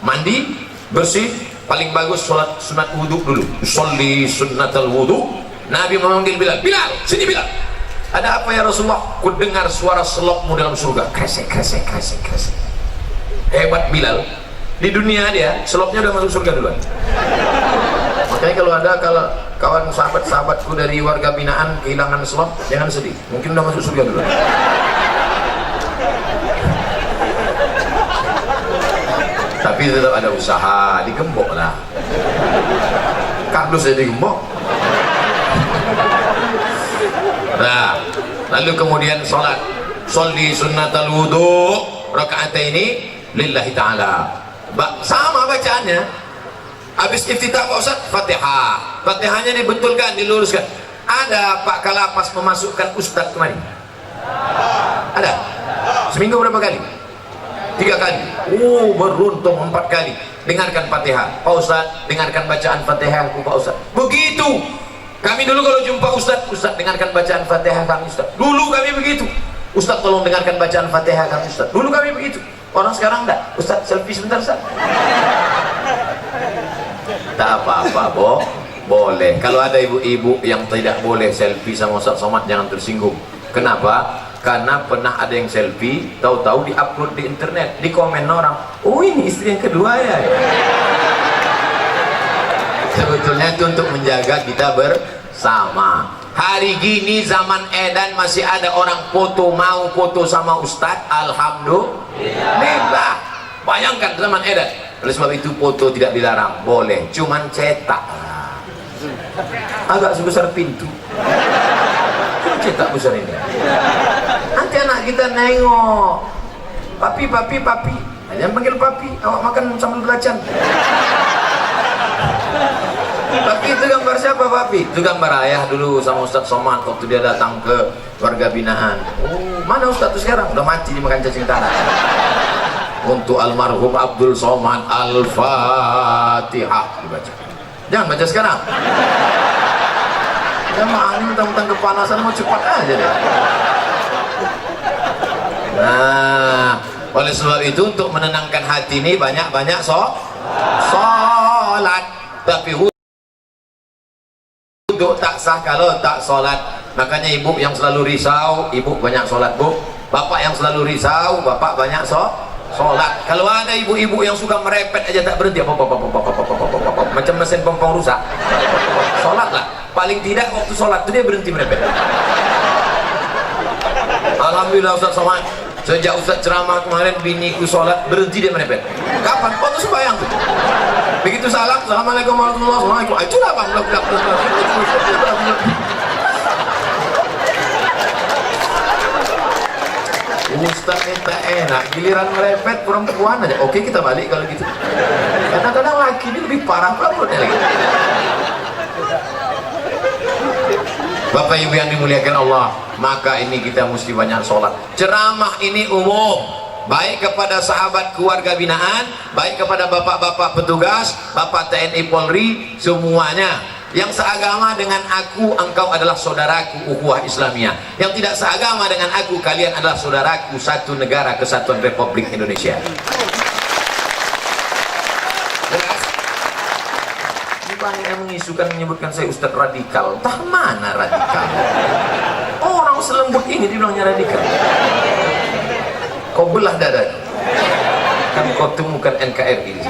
mandi, bersih. Paling bagus sholat sunat wudhu dulu. Sholli sunnatal wudhu. Nabi memanggil Bilal, Bilal, sini Bilal. Ada apa ya Rasulullah? Ku dengar suara selokmu dalam surga. Kresek. Hebat Bilal. Di dunia dia selopnya udah masuk surga duluan. Makanya kalau kawan sahabatku dari warga binaan kehilangan selop, jangan sedih, mungkin udah masuk surga duluan. Tapi tetap ada usaha, digembok lah. Kardus ya digembok. Nah, lalu kemudian sholat, sholli sunnatal wudu rakaataini lillahi ta'ala. Sama bacaannya. Habis iftitah Pak Ustaz, Fatihah. Fatihahnya dibetulkan, diluruskan. Ada Pak Kalapas memasukkan Ustaz kemari? Ada? Seminggu berapa kali? 3 kali. Beruntung 4 kali. Dengarkan Fatihah. Pak Ustaz, dengarkan bacaan Fatihah Pak Ustaz. Begitu. Kami dulu kalau jumpa Ustaz, Ustaz dengarkan bacaan Fatihah kami Ustaz. Dulu kami begitu. Ustaz tolong dengarkan bacaan Fatihah kami Ustaz. Dulu kami begitu. Orang sekarang enggak. Ustaz selfie sebentar Ustaz. Tak apa-apa, boleh. Kalau ada ibu-ibu yang tidak boleh selfie sama Ustaz Somad, jangan tersinggung. Kenapa? Karena pernah ada yang selfie, tahu-tahu di-upload di internet, di komen orang, oh ini istri yang kedua ya. Sebetulnya itu untuk menjaga kita bersama. Hari gini zaman edan masih ada orang mau foto sama Ustadz. Alhamdulillah. Bayangkan zaman edan. Oleh sebab itu foto tidak dilarang, boleh, cuman cetak agak sebesar pintu. Cetak besar ini. Nanti anak kita nengok, papi. Jangan panggil papi, awak makan sambil belacan. Papi itu gambar siapa papi? Itu gambar ayah dulu sama Ustadz Somad waktu dia datang ke warga binaan. Mana Ustadz itu sekarang? Udah mati dimakan cacing tanah. Untuk almarhum Abdul Somad, Al-Fatihah dibaca. Jangan baca sekarang. Ya ini mentang-mentang kepanasan mau cepat aja deh. Nah, oleh sebab itu untuk menenangkan hati ini banyak-banyak sholat. Tapi wudhu tak sah kalau tak sholat. Makanya ibu yang selalu risau, ibu banyak sholat bu. Bapak yang selalu risau, bapak banyak sholat. Kalau ada ibu-ibu yang suka merepet aja tak berhenti, macam mesin pompong rusak, sholatlah. Paling tidak waktu sholat itu dia berhenti merepet. Alhamdulillah Ustaz Somad, sejak Ustaz ceramah kemarin biniku sholat berhenti dia merepet. Kapan? Waktu sembahyang tuh. Begitu salam, assalamualaikum warahmatullahi wabarakatuh. Itulah bang. Ustaz minta enak, giliran merepet perempuan aja. Oke kita balik kalau gitu. Kadang-kadang laki ini lebih parah perempuannya lagi. Bapak Ibu yang dimuliakan Allah, maka ini kita mesti banyak sholat. Ceramah ini umum, baik kepada sahabat keluarga binaan, baik kepada bapak-bapak petugas, bapak TNI Polri, semuanya. Yang seagama dengan aku, engkau adalah saudaraku, ukhuwah Islamiyah. Yang tidak seagama dengan aku, kalian adalah saudaraku, satu negara kesatuan Republik Indonesia. Banyak yang mengisukan, menyebutkan saya Ustadz radikal. Entah mana radikal. Orang selembut ini dibilangnya radikal. Kau belah dada, kan kau temukan NKRI.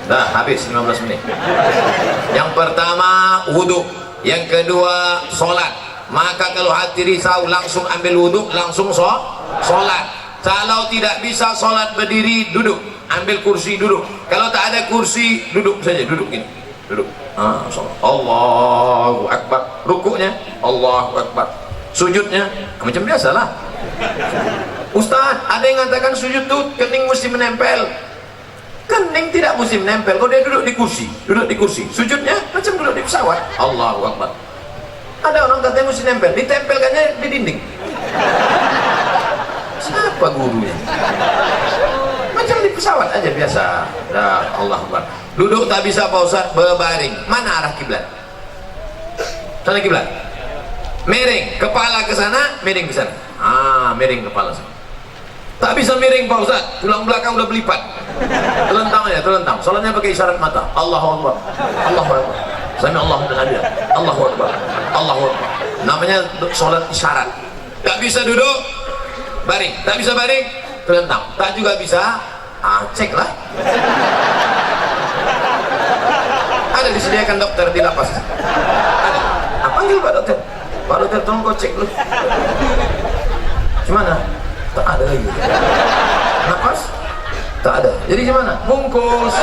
Nah, habis 15 menit. Yang pertama wudhu, yang kedua sholat. Maka kalau hati risau langsung ambil wudhu, langsung sholat. Kalau tidak bisa sholat berdiri, duduk, ambil kursi duduk. Kalau tak ada kursi, duduk saja, duduk gini, duduk. Allahu Akbar. Rukuknya Allahu Akbar. Sujudnya macam biasalah. Ustaz, ada yang mengatakan sujud tuh kening mesti menempel. Kening tidak mesti menempel. Kalau dia duduk di kursi, sujudnya macam duduk di pesawat. Allahu Akbar. Ada orang katanya mesti nempel, ditempelkannya di dinding. Siapa gurunya? Macam di pesawat aja biasa. Dah, Allah Akbar. Duduk tak bisa Pak Ustaz, berbaring. Mana arah kiblat? Sana kiblat. Miring kepala ke sana, miring ke sana. Miring kepala sana. Tak bisa miring Pak Ustaz, tulang belakang udah belipat. Telentang aja, telentang. Soalnya pakai isyarat mata. Allahu Akbar. Allahu Akbar. Sami Allahu liman hamidah. Allahu Akbar. Allahu Akbar. Namanya salat isyarat. Tak bisa duduk, baring. Tak bisa baring, telentang. Tak juga bisa, cek lah. Ada disediakan dokter di lapas. Ada. Panggil Pak Dokter. Pak Dokter tolong kau cek dulu. Gimana? Tak ada lagi. Napas? Tak ada. Jadi gimana? Bungkus.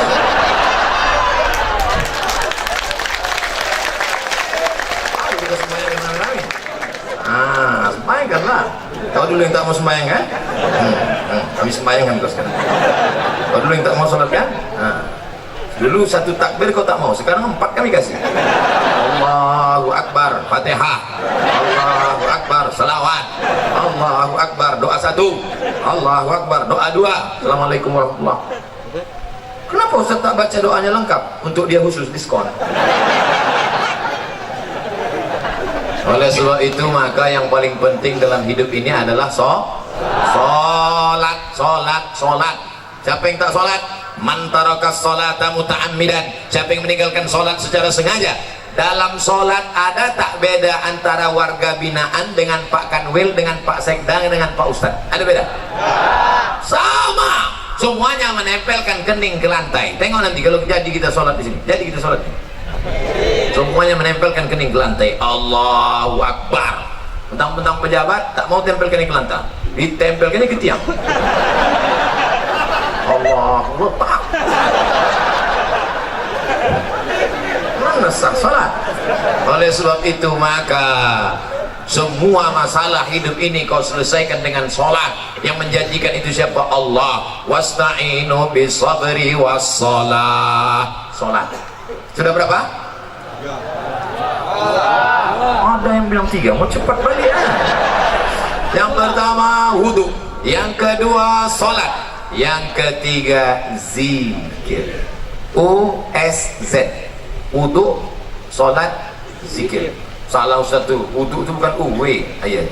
Kau dulu yang tak mau sembahyang kan? Kami sembahyang kan kau sekarang. Kau dulu yang tak mau sholat kan? Dulu satu takbir kau tak mau, sekarang 4 kami kasih. Allahu Akbar, Fatihah. Allahu Akbar, salawat. Allahu Akbar, doa 1. Allahu Akbar, doa 2. Assalamualaikum warahmatullahi. Kenapa Ustaz tak baca doanya lengkap? Untuk dia khusus diskon. Oleh sebab itu maka yang paling penting dalam hidup ini adalah sholat. Siapa yang tak sholat? Man tarakas sholata muta'ammidan. Siapa yang meninggalkan sholat secara sengaja? Dalam sholat ada tak beda antara warga binaan dengan Pak Kanwil, dengan Pak Sekda, dengan Pak Ustadz? Ada beda? Sama. Semuanya menempelkan kening ke lantai. Tengok nanti kalau jadi kita sholat di sini. Jadi kita sholat di sini. Semuanya menempelkan kening ke lantai. Allahu Akbar. Mentang-mentang pejabat tak mau tempel kening ke lantai, ditempel kening ke tiang. Allahu Akbar. Mana sah salat? Oleh sebab itu maka semua masalah hidup ini kau selesaikan dengan sholat. Yang menjanjikan itu siapa? Allah. Wasta'inu bisabri wassalah. Sholat. Sudah berapa? Ada yang bilang 3, mau cepat balik ya. Yang pertama wudhu, yang kedua sholat, yang ketiga zikir. USZ. Wudhu, sholat, zikir. Salah satu, wudhu itu bukan W ayat.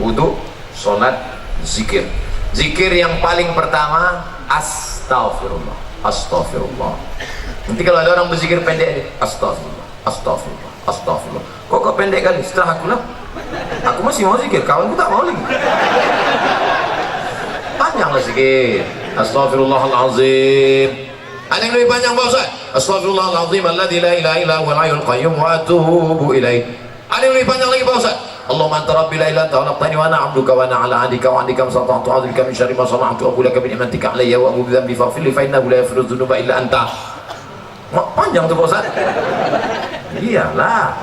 Wudhu, sholat, zikir. Zikir yang paling pertama astagfirullah. Astagfirullah. Nanti kalau ada orang berzikir pendek, astagfirullah, astagfirullah, astagfirullah. Kok pendek kali? Setelah aku lah, aku masih mau zikir, kawanku tak mau lagi. Panjanglah zikir. Astagfirullahalazim. Ada yang lebih panjang Pak Ustaz? Astagfirullahalazim alladzi la ilaha illa huwal hayyul qayyum wa atubu ilaih. Ada yang lebih panjang lagi Pak Ustaz? Allahumma anta rabbi la ilaha illa anta khalaqtani wa ana 'abduka wa ana 'ala 'ahdika wa 'indika masata'tu a'udzubika min syarri ma sana'tu wa aqulu laka bi ni'matika 'alayya wa a'udzu bi dhanbi faghfir li fa innahu la yaghfiru dzunuba illa anta. Panjang tuh Pak Ustaz. Iyalah.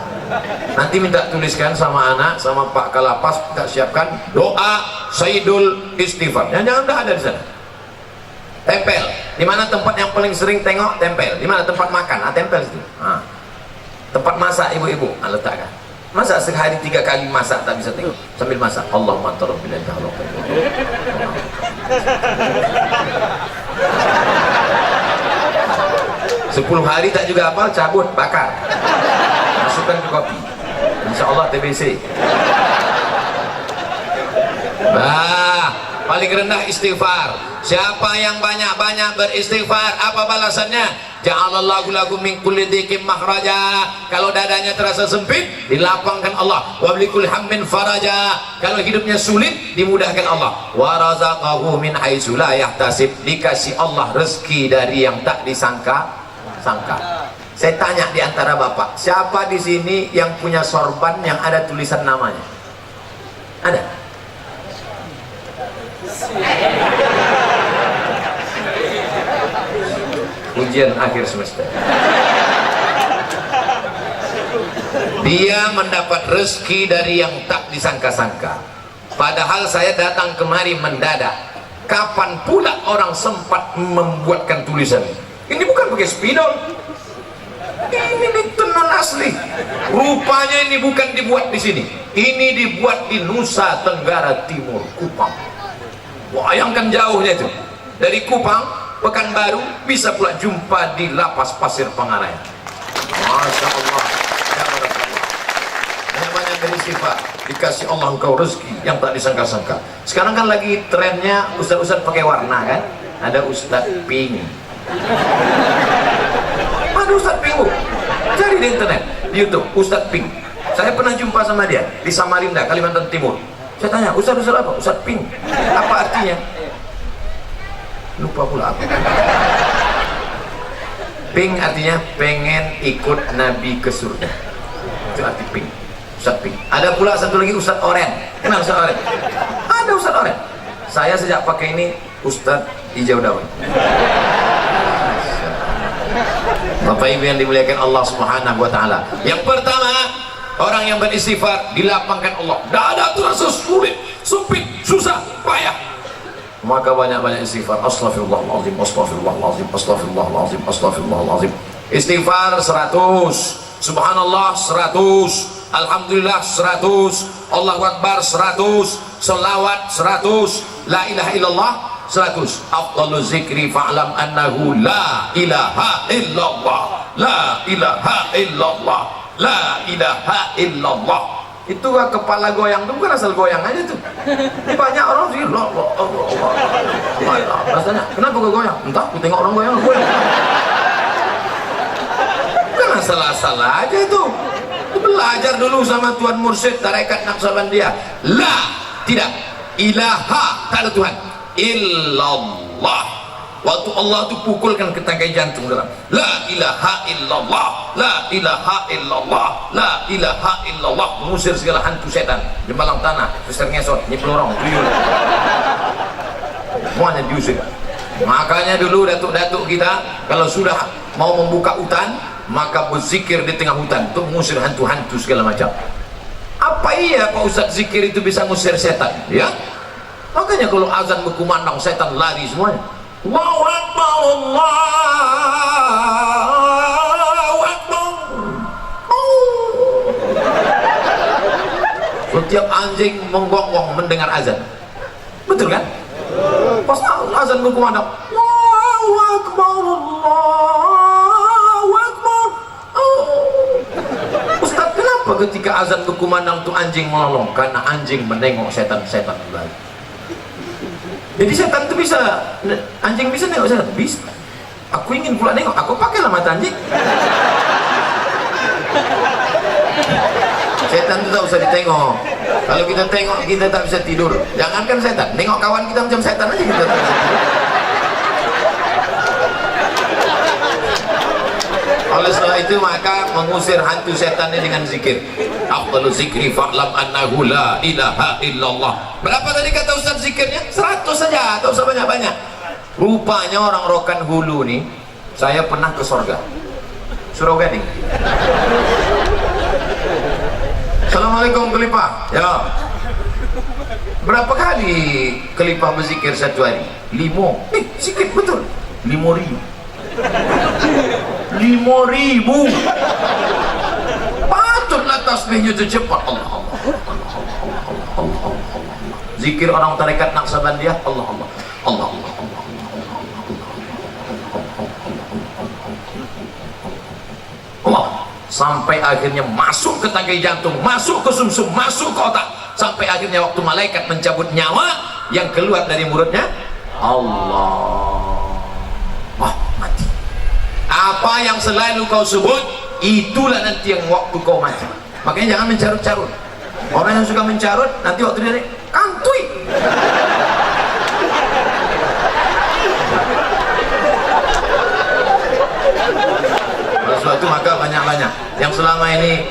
Nanti minta tuliskan sama anak, sama Pak Kalapas, kita siapkan doa Sayyidul Istighfar. Jangan dah ada di sana. Tempel. Di mana tempat yang paling sering tengok? Tempel. Di mana tempat makan? Tempel situ. Tempat masak ibu-ibu, letakkan. Masa sehari 3 kali masak tak bisa tengok sambil masak. Allahumma anta rabbil alamin. 10 hari tak juga apa, cabut, bakar, masukkan ke kopi, insyaallah TBC. Paling rendah istighfar. Siapa yang banyak-banyak beristighfar, apa balasannya? Ja'alallahu lakum min kulli dhiqin makhraja. Kalau dadanya terasa sempit, dilapangkan Allah. Wa bikulli hammin faraja. Kalau hidupnya sulit, dimudahkan Allah. Wa razaqahu min haitsu la yahtasib. Dikasih Allah rezeki dari yang tak disangka. Saya tanya di antara bapak, siapa di sini yang punya sorban yang ada tulisan namanya? Ada? Ujian akhir semester. Dia mendapat rezeki dari yang tak disangka-sangka. Padahal saya datang kemari mendadak. Kapan pula orang sempat membuatkan tulisan ini? Ini bukan pakai spidol. Ini tenun asli. Rupanya ini bukan dibuat di sini. Ini dibuat di Nusa Tenggara Timur, Kupang. Bayangkan jauhnya itu. Dari Kupang, Pekanbaru, bisa pula jumpa di Lapas Pasir Pangarayan. Masya Allah. Banyak-banyak beristifar. Dikasih Allah engkau rezeki yang tak disangka-sangka. Sekarang kan lagi trennya ustaz-ustaz pakai warna kan. Ada Ustaz Pink. Ada Ustaz Pink, cari di internet, di YouTube, Ustaz Pink. Saya pernah jumpa sama dia di Samarinda, Kalimantan Timur. Saya tanya, Ustaz apa? Ustaz Pink. Apa artinya? Lupa pula apa. Pink artinya pengen ikut Nabi ke surga. Itu arti Pink. Ustaz Pink. Ada pula satu lagi Ustaz Oren. Kenal Ustaz Oren? Ada Ustaz Oren. Saya sejak pakai ini Ustaz hijau daun. Bapak Ibu yang dimuliakan Allah Subhanahu wa taala. Yang pertama, orang yang beristighfar dilapangkan Allah. Dada terasa sulit, sempit, susah, payah. Maka banyak-banyak istighfar. Astaghfirullahaladzim, astaghfirullahaladzim, astaghfirullahaladzim, astaghfirullahaladzim. Istighfar 100, subhanallah 100, alhamdulillah 100, Allahu Akbar 100, selawat 100, la ilaha illallah 100. Afdalu zikri fa'lam annahu la ilaha illallah, la ilaha illallah, la ilaha illallah. Itu kepala goyang itu bukan asal goyang aja tuh. Banyak orang sih Allah. Rasanya kenapa gue goyang? Entah, gue tengok orang goyang. Bukan asal-asal aja itu. Belajar dulu sama Tuan Mursyid tarekat Naqsabandiyah. La, tidak, ilaha, tak ada Tuhan, illallah. Waktu Allah itu pukulkan ke tangkai jantung dalam la ilaha illallah, la ilaha illallah, la ilaha illallah, mengusir segala hantu setan, jembalang tanah, suster ngesot, nyeplorong, tuyul, semuanya diusir. Makanya dulu datuk-datuk kita kalau sudah mau membuka hutan, maka berzikir di tengah hutan untuk mengusir hantu-hantu segala macam. Apa iya Pak Ustadz zikir itu bisa mengusir setan? Ya, makanya kalau azan berkumandang setan lari semuanya. Allahu Akbar, Allahu Akbar. Setiap anjing menggonggong mendengar azan. Betul kan? Pas azan berkumandang Allahu Akbar, Allahu Akbar. Ustaz, kenapa ketika azan berkumandang tuh anjing melolong? Karena anjing menengok setan-setan lagi. Jadi setan itu bisa, anjing bisa nengok setan? Bisa. Aku ingin pula nengok, aku pakailah mata anjing. Setan itu tak usah ditengok. Kalau kita tengok, kita tak bisa tidur. Jangankan setan, nengok kawan kita macam setan aja kita tak bisa tidur. Oleh sebab itu maka mengusir hantu setan ini dengan zikir. Afdalu zikri fa'lam annahu la ilaha illallah. Berapa tadi kata Ustaz zikirnya? 100 saja, tak usah banyak-banyak. Rupanya orang Rokan Hulu nih, saya pernah ke sorga, Surau Gading. Assalamualaikum Kelipah. Ya. Berapa kali Kelipah berzikir satu hari? 5. Zikir betul. 5.000. 5.000. Patutlah tasbihnya itu cepat. Allah Allah Allah Allah Allah. Zikir orang tarekat Naqsabandiyah Allah Allah Allah Allah Allah. Allah sampai akhirnya masuk ke tangkai jantung, masuk ke sumsum, masuk ke otak, sampai akhirnya waktu malaikat mencabut nyawa, yang keluar dari mulutnya Allah. Wah, mati. Apa yang selalu kau sebut, itulah nanti yang waktu kau mati. Makanya jangan mencarut-carut. Orang yang suka mencarut, nanti waktu dia kantui. Oleh sebab itu maka banyak-banyak yang selama ini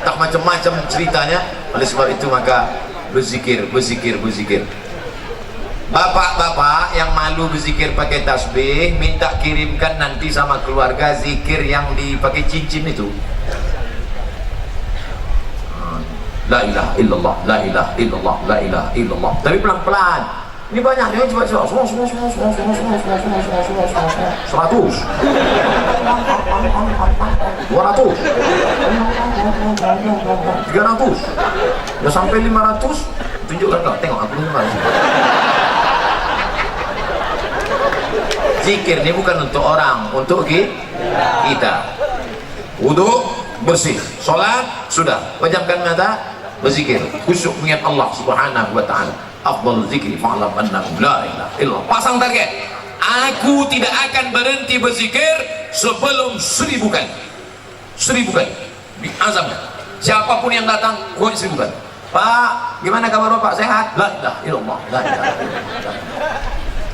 tak macam-macam ceritanya. Oleh sebab itu maka berzikir, berzikir, berzikir. Bapak-bapak yang malu berzikir pakai tasbih, minta kirimkan nanti sama keluarga zikir yang dipakai cincin itu. La ilaha illallah, la ilaha illallah, la ilaha illallah. Tapi pelan-pelan. Ini banyak yang coba semua 100. 200. 300. Ya sampai 500. Tunjukkan kau, tengok aku 500. Zikir ini bukan untuk orang, untuk kita. Wudu bersih, sholat sudah, pejamkan mata, berzikir, khusyuk mengingat Allah Subhanahu wa taala. Afdal zikri fa'lam annahu la ilaha illallah. Pasang target. Aku tidak akan berhenti berzikir sebelum 1000 kali. 1000 kali. Diazamkan. Siapapun yang datang, gua 1000 kali. Pak, gimana kabar Bapak? Sehat? La ilaha illallah, la ilaha illallah.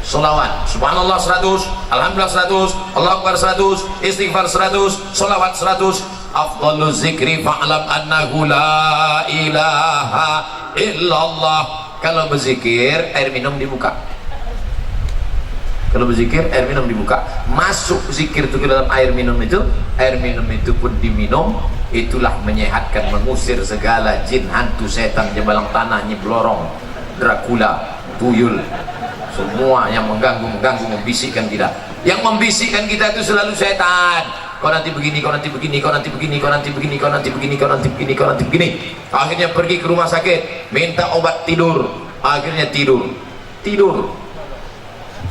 Salawat, subhanallah 100, alhamdulillah 100, Allahu Akbar 100, istighfar 100, salawat 100. Afdalu zikri fa'lam annahu la ilaha illallah. Kalau berzikir, air minum dibuka. Kalau berzikir, air minum dibuka. Masuk zikir itu ke dalam air minum itu pun diminum. Itulah menyehatkan, mengusir segala jin, hantu, setan, jembalang tanah, nyeblorong, Dracula, tuyul, semua yang mengganggu, membisikkan kita. Yang membisikkan kita itu selalu setan. Kau nanti begini, kau nanti begini, kau nanti begini, kau nanti begini, kau nanti begini, kau nanti begini, kau nanti begini. Akhirnya pergi ke rumah sakit, minta obat tidur. Akhirnya tidur.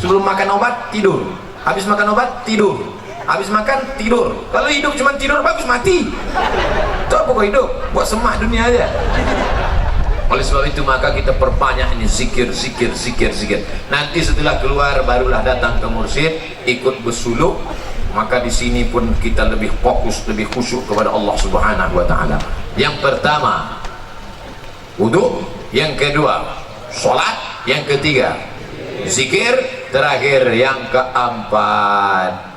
Sebelum makan obat tidur, habis makan obat tidur, habis makan tidur. Kalau hidup cuma tidur bagus, mati. Itu apa kau hidup? Buat semak dunia aja. Oleh sebab itu maka kita perbanyak ini zikir. Nanti setelah keluar barulah datang ke mursyid, ikut bersuluk. Maka di sini pun kita lebih fokus, lebih khusyuk kepada Allah Subhanahu wa taala. Yang pertama wudu, yang kedua salat, yang ketiga zikir, terakhir yang keempat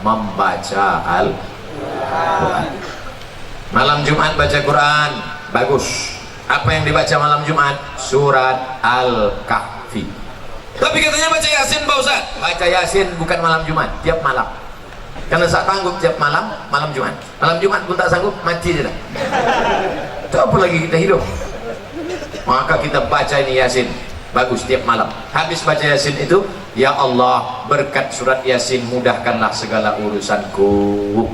membaca Al-Quran. Malam Jumat baca Quran, bagus. Apa yang dibaca malam Jumat? Surat Al-Kahfi. Tapi katanya baca Yasin Pak Ustaz. Baca Yasin bukan malam Jumat, tiap malam. Karena tak sanggup tiap malam Jumat. Malam Jumat pun tak sanggup, mati je dah. Itu apa lagi kita hidup? Maka kita baca ini Yasin, bagus tiap malam. Habis baca Yasin itu, ya Allah, berkat surat Yasin mudahkanlah segala urusanku.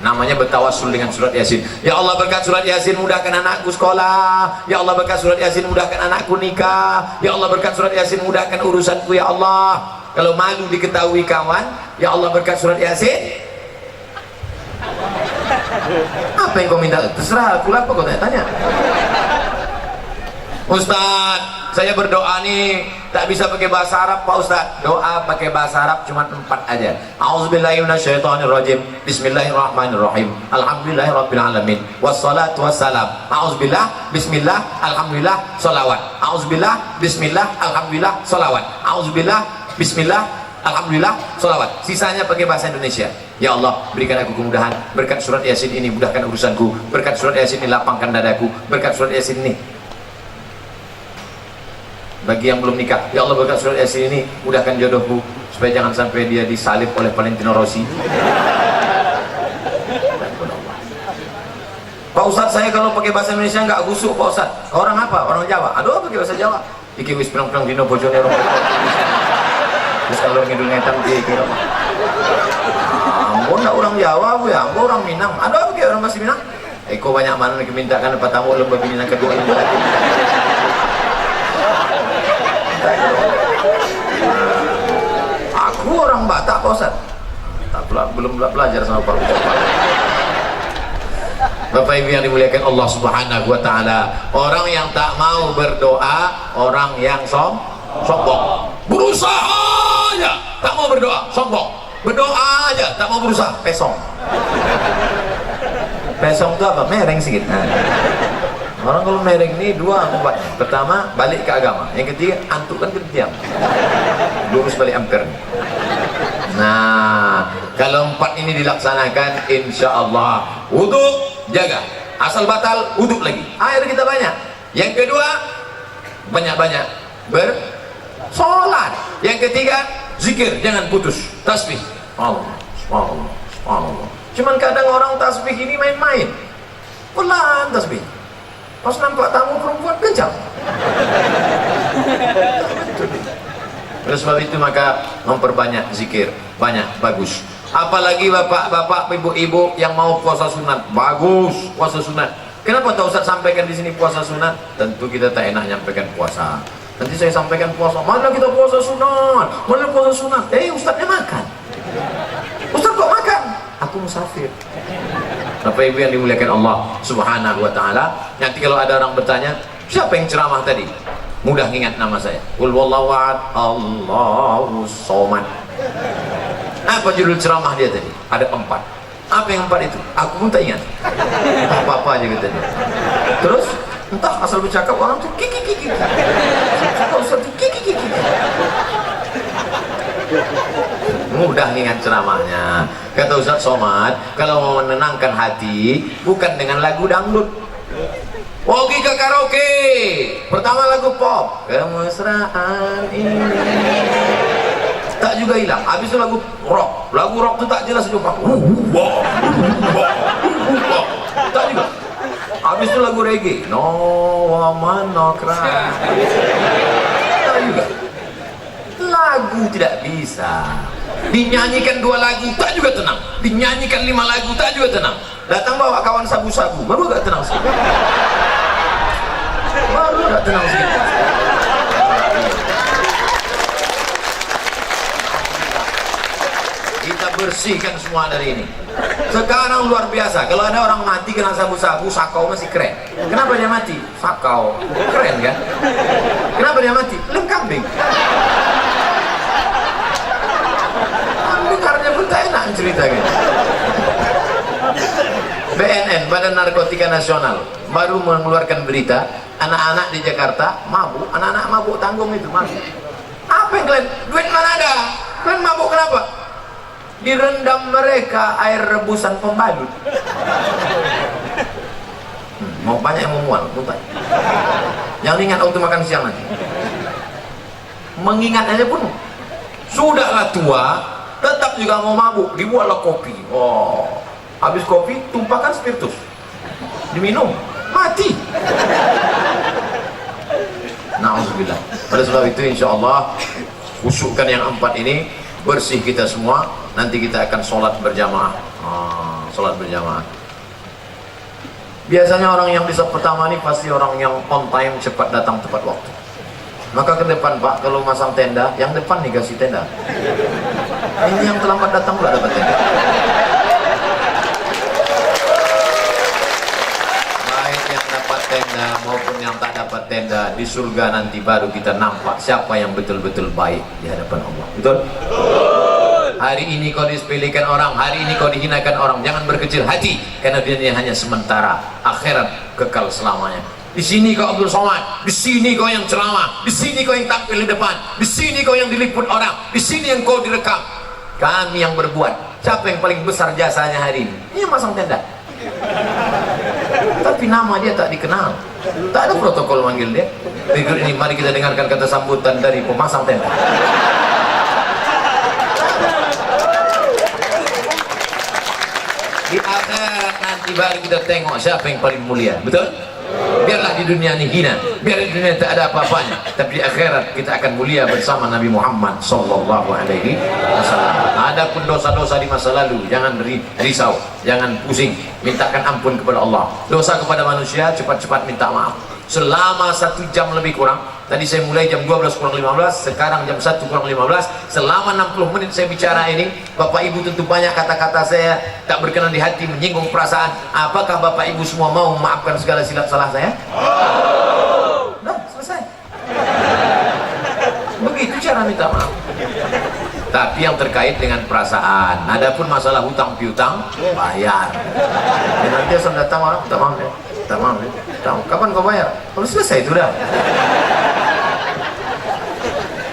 Namanya bertawassul dengan surat Yasin. Ya Allah, berkat surat Yasin mudahkan anakku sekolah. Ya Allah, berkat surat Yasin mudahkan anakku nikah. Ya Allah, berkat surat Yasin mudahkan urusanku. Ya Allah, kalau malu diketahui kawan, ya Allah, berkat surat Yasin. Apa yang kau minta? Terserah aku lah, apa kau tanya. Ustaz, saya berdoa nih tak bisa pakai bahasa Arab Pak Ustaz. Doa pakai bahasa Arab cuma 4 aja. A'udzubillahi minasyaitonirrajim. Bismillahirrahmanirrahim. Alhamdulillahirabbil alamin. Wassalatu wassalam. A'udzubillah, bismillah, alhamdulillah, shalawat. A'udzubillah, bismillah, alhamdulillah, shalawat. A'udzubillah, bismillah, alhamdulillah, shalawat. Sisanya pakai bahasa Indonesia. Ya Allah, berikan aku kemudahan. Berkat surat Yasin ini mudahkan urusanku. Berkat surat Yasin ini lapangkan dadaku. Berkat surat Yasin ini, bagi yang belum nikah, ya Allah, berkat surat Yasin ini mudahkan jodohku, supaya jangan sampai dia disalib oleh Valentino Rossi. Pak Ustadz, saya kalau pakai bahasa Indonesia nggak gusuk Pak Ustadz. Orang apa? Orang Jawa. Aduh, pakai bahasa Jawa. Iki wis pirang-pirang dino bojone orang. Terus kalau ngidul ngetan iki. Ampun, enggak orang Jawa bu ya, ampun orang Minang. Aduh, pakai orang masih Minang. Eko banyak mana dimintakan patamu lembah bini kedua ini. Aku orang Batak Pak Ustaz. Belum belajar sama Pak Ustaz. Bapak Ibu yang dimuliakan Allah Subhanahu wa taala, orang yang tak mau berdoa, orang yang sombong. Berusaha aja tak mau berdoa, sombong. Berdoa aja tak mau berusaha, pesong. Pesong itu apa? Mereng sedikit. Orang kalau mereng ini 2 obatnya. Pertama, balik ke agama. Yang ketiga, antuk kan diam. Lurus balik ampere. Nah, kalau 4 ini dilaksanakan, insya Allah wudu jaga. Asal batal, wudu lagi. Air kita banyak. Yang kedua, banyak-banyak bersolat. Yang ketiga, zikir, jangan putus. Tasbih. Allah, Allah, Allah. Cuman kadang orang tasbih ini main-main. Pelan tasbih. Pas nampak tamu perempuan kencang. Oleh sebab itu maka memperbanyak zikir, banyak, bagus. Apalagi bapak-bapak, ibu-ibu yang mau puasa sunat, bagus puasa sunat. Kenapa tak Ustaz sampaikan di sini puasa sunat? Tentu kita tak enak nyampaikan puasa. Nanti saya sampaikan puasa, mana kita puasa sunat? Mana puasa sunat? Ustaznya makan. Ustaz kok makan? Aku musafir. Bapak Ibu yang dimuliakan Allah Subhanahu wa taala, nanti kalau ada orang bertanya, siapa yang ceramah tadi? Mudah ingat nama saya. Qul wallahu ahad, Allahus somad. Apa judul ceramah dia tadi? Ada 4. Apa yang 4 itu? Aku pun tak ingat. Apa-apa aja gitu. Terus entah asal bercakap orang tuh kiki. Cakap Ustaz tuh kiki. Mudah ingat ceramahnya. Kata Ustaz Somad, kalau mau menenangkan hati bukan dengan lagu dangdut. Pergi ke karaoke. Pertama lagu pop, kemesraan ini. Tak juga hilang. Habis itu lagu rock. Lagu rock itu tak jelas juga. Tak juga. Habis Habis itu lagu reggae, no woman no cry. Tahu juga, lagu tidak bisa dinyanyikan 2 lagu tak juga tenang, dinyanyikan 5 lagu tak juga tenang. Datang bawa kawan sabu-sabu baru agak tenang sedikit, baru agak tenang sedikit. Kita bersihkan semua dari ini. Sekarang luar biasa, kalau ada orang mati kena sabu-sabu, sakau masih keren. Kenapa dia mati? Sakau, keren kan? Kenapa dia mati? Lem kambing. Dengarnya pun tak enak ceritanya. BNN, Badan Narkotika Nasional, baru mengeluarkan berita, anak-anak di Jakarta mabuk, anak-anak mabuk tanggung itu mabuk. Apa yang kalian? Duit mana ada? Kalian mabuk kenapa? Direndam mereka air rebusan pembalut. Mau banyak yang memual, bukan? Jangan ingat waktu makan siang nanti. Mengingat aja pun sudahlah tua, tetap juga mau mabuk, dibuatlah kopi. Oh, habis kopi tumpahkan spiritus, diminum, mati. Na'udzubillah. Pada sebab itu insya Allah usukkan yang 4 ini, bersih kita semua. Nanti kita akan sholat berjamaah. Sholat berjamaah. Biasanya orang yang bisa pertama ini pasti orang yang on time, cepat datang tepat waktu. Maka ke depan Pak, kalau masang tenda, yang depan nih kasih tenda. Ini yang terlambat datang pula dapat tenda. Baik yang dapat tenda maupun yang tak dapat tenda, di surga nanti baru kita nampak siapa yang betul-betul baik di hadapan Allah. Betul? Hari ini kau disepelekan orang, hari ini kau dihinakan orang, jangan berkecil hati, karena dunia hanya sementara, akhirat kekal selamanya. Di sini kau Abdul Somad, di sini kau yang ceramah, di sini kau yang tampil di depan, di sini kau yang diliput orang, di sini yang kau direkam. Kami yang berbuat. Siapa yang paling besar jasanya hari ini? Ini yang masang tenda. Tapi nama dia tak dikenal, tak ada protokol manggil dia. Berikut ini mari kita dengarkan kata sambutan dari pemasang tenda. Di akhirat nanti baru kita tengok siapa yang paling mulia, betul? Biarlah di dunia ini hina, biar di dunia tak ada apa-apanya, tapi di akhirat kita akan mulia bersama Nabi Muhammad sallallahu alaihi wasallam. Adapun dosa-dosa di masa lalu jangan risau, jangan pusing, mintakan ampun kepada Allah. Dosa kepada manusia cepat-cepat minta maaf. Selama 1 jam lebih kurang, tadi saya mulai jam 12 kurang 15, sekarang jam 1 kurang 15, selama 60 menit saya bicara ini, Bapak Ibu tentu banyak kata-kata saya tak berkenan di hati, menyinggung perasaan. Apakah Bapak Ibu semua mau memaafkan segala silap salah saya? Dah, selesai. Begitu cara minta maaf. Tapi yang terkait dengan perasaan, adapun masalah hutang piutang, bayar. Dan nanti asal datang orang, tak maaf ya, tak maaf ya. Kapan kau bayar? Kalau selesai itu dah.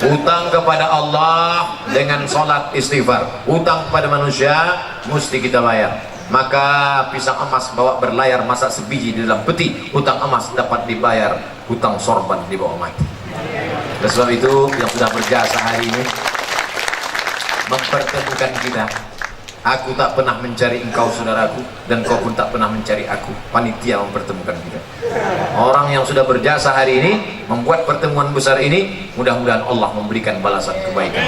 Hutang kepada Allah dengan sholat istighfar, hutang kepada manusia mesti kita bayar. Maka pisang emas bawa berlayar masak sebiji di dalam peti, hutang emas dapat dibayar, hutang sorban dibawa mati. Oleh sebab itu yang sudah berjasa hari ini mempertemukan kita. Aku tak pernah mencari engkau saudaraku, dan kau pun tak pernah mencari aku. Panitia mempertemukan kita. Orang yang sudah berjasa hari ini membuat pertemuan besar ini, mudah-mudahan Allah memberikan balasan kebaikan.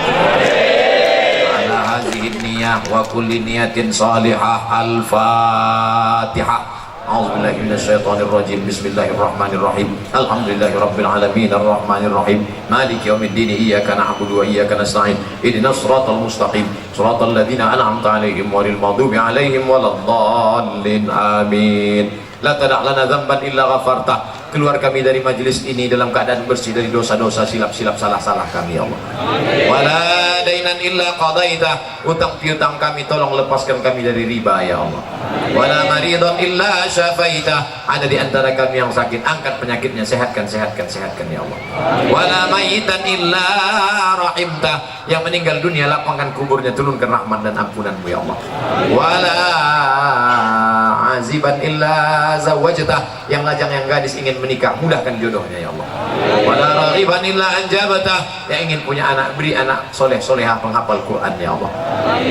Ala hadhihi niyah wa kulli niyatin salihah. Al-Fatihah. A'udzubillahi minasyaitonir rajim. Bismillahirrahmanirrahim. Alhamdulillahirabbil alamin arrahmanir rahim. Maliki yaumiddin. Iyyaka na'budu wa iyyaka nasta'in. Ihdinas siratal mustaqim. Siratal ladzina an'amta 'alaihim ghairil maghdubi 'alaihim waladdallin. Amin. La tada' lana dzamban illa ghafartah. Keluar kami dari majelis ini dalam keadaan bersih dari dosa-dosa, silap-silap, salah-salah kami ya Allah. Wala dainan illa qadaitah. Hutang piutang kami tolong lepaskan kami dari riba ya Allah. Wala maridan illa syafaitah. Ada di antara kami yang sakit, angkat penyakitnya, sehatkan ya Allah. Wala mayitan illa rahimtah. Yang meninggal dunia, lapangkan kuburnya, turunkan rahmat dan ampunanmu ya Allah. Wala aziban illa zawajtah. Yang lajang yang gadis ingin menikah, mudahkan jodohnya ya Allah. wala raghiban illa anjabatah. Yang ingin punya anak, beri anak soleh solehah penghafal Quran ya Allah.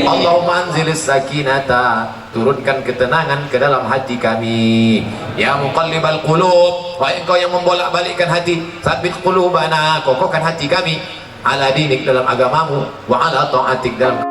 Allahumma anzilis sakinata, turunkan ketenangan ke dalam hati kami. Ya muqallibal qulub, wahai engkau yang membolak-balikkan hati, sabit qulubana, kokohkan hati kami ala dinik dalam agamamu, wa ala ta'atik dalam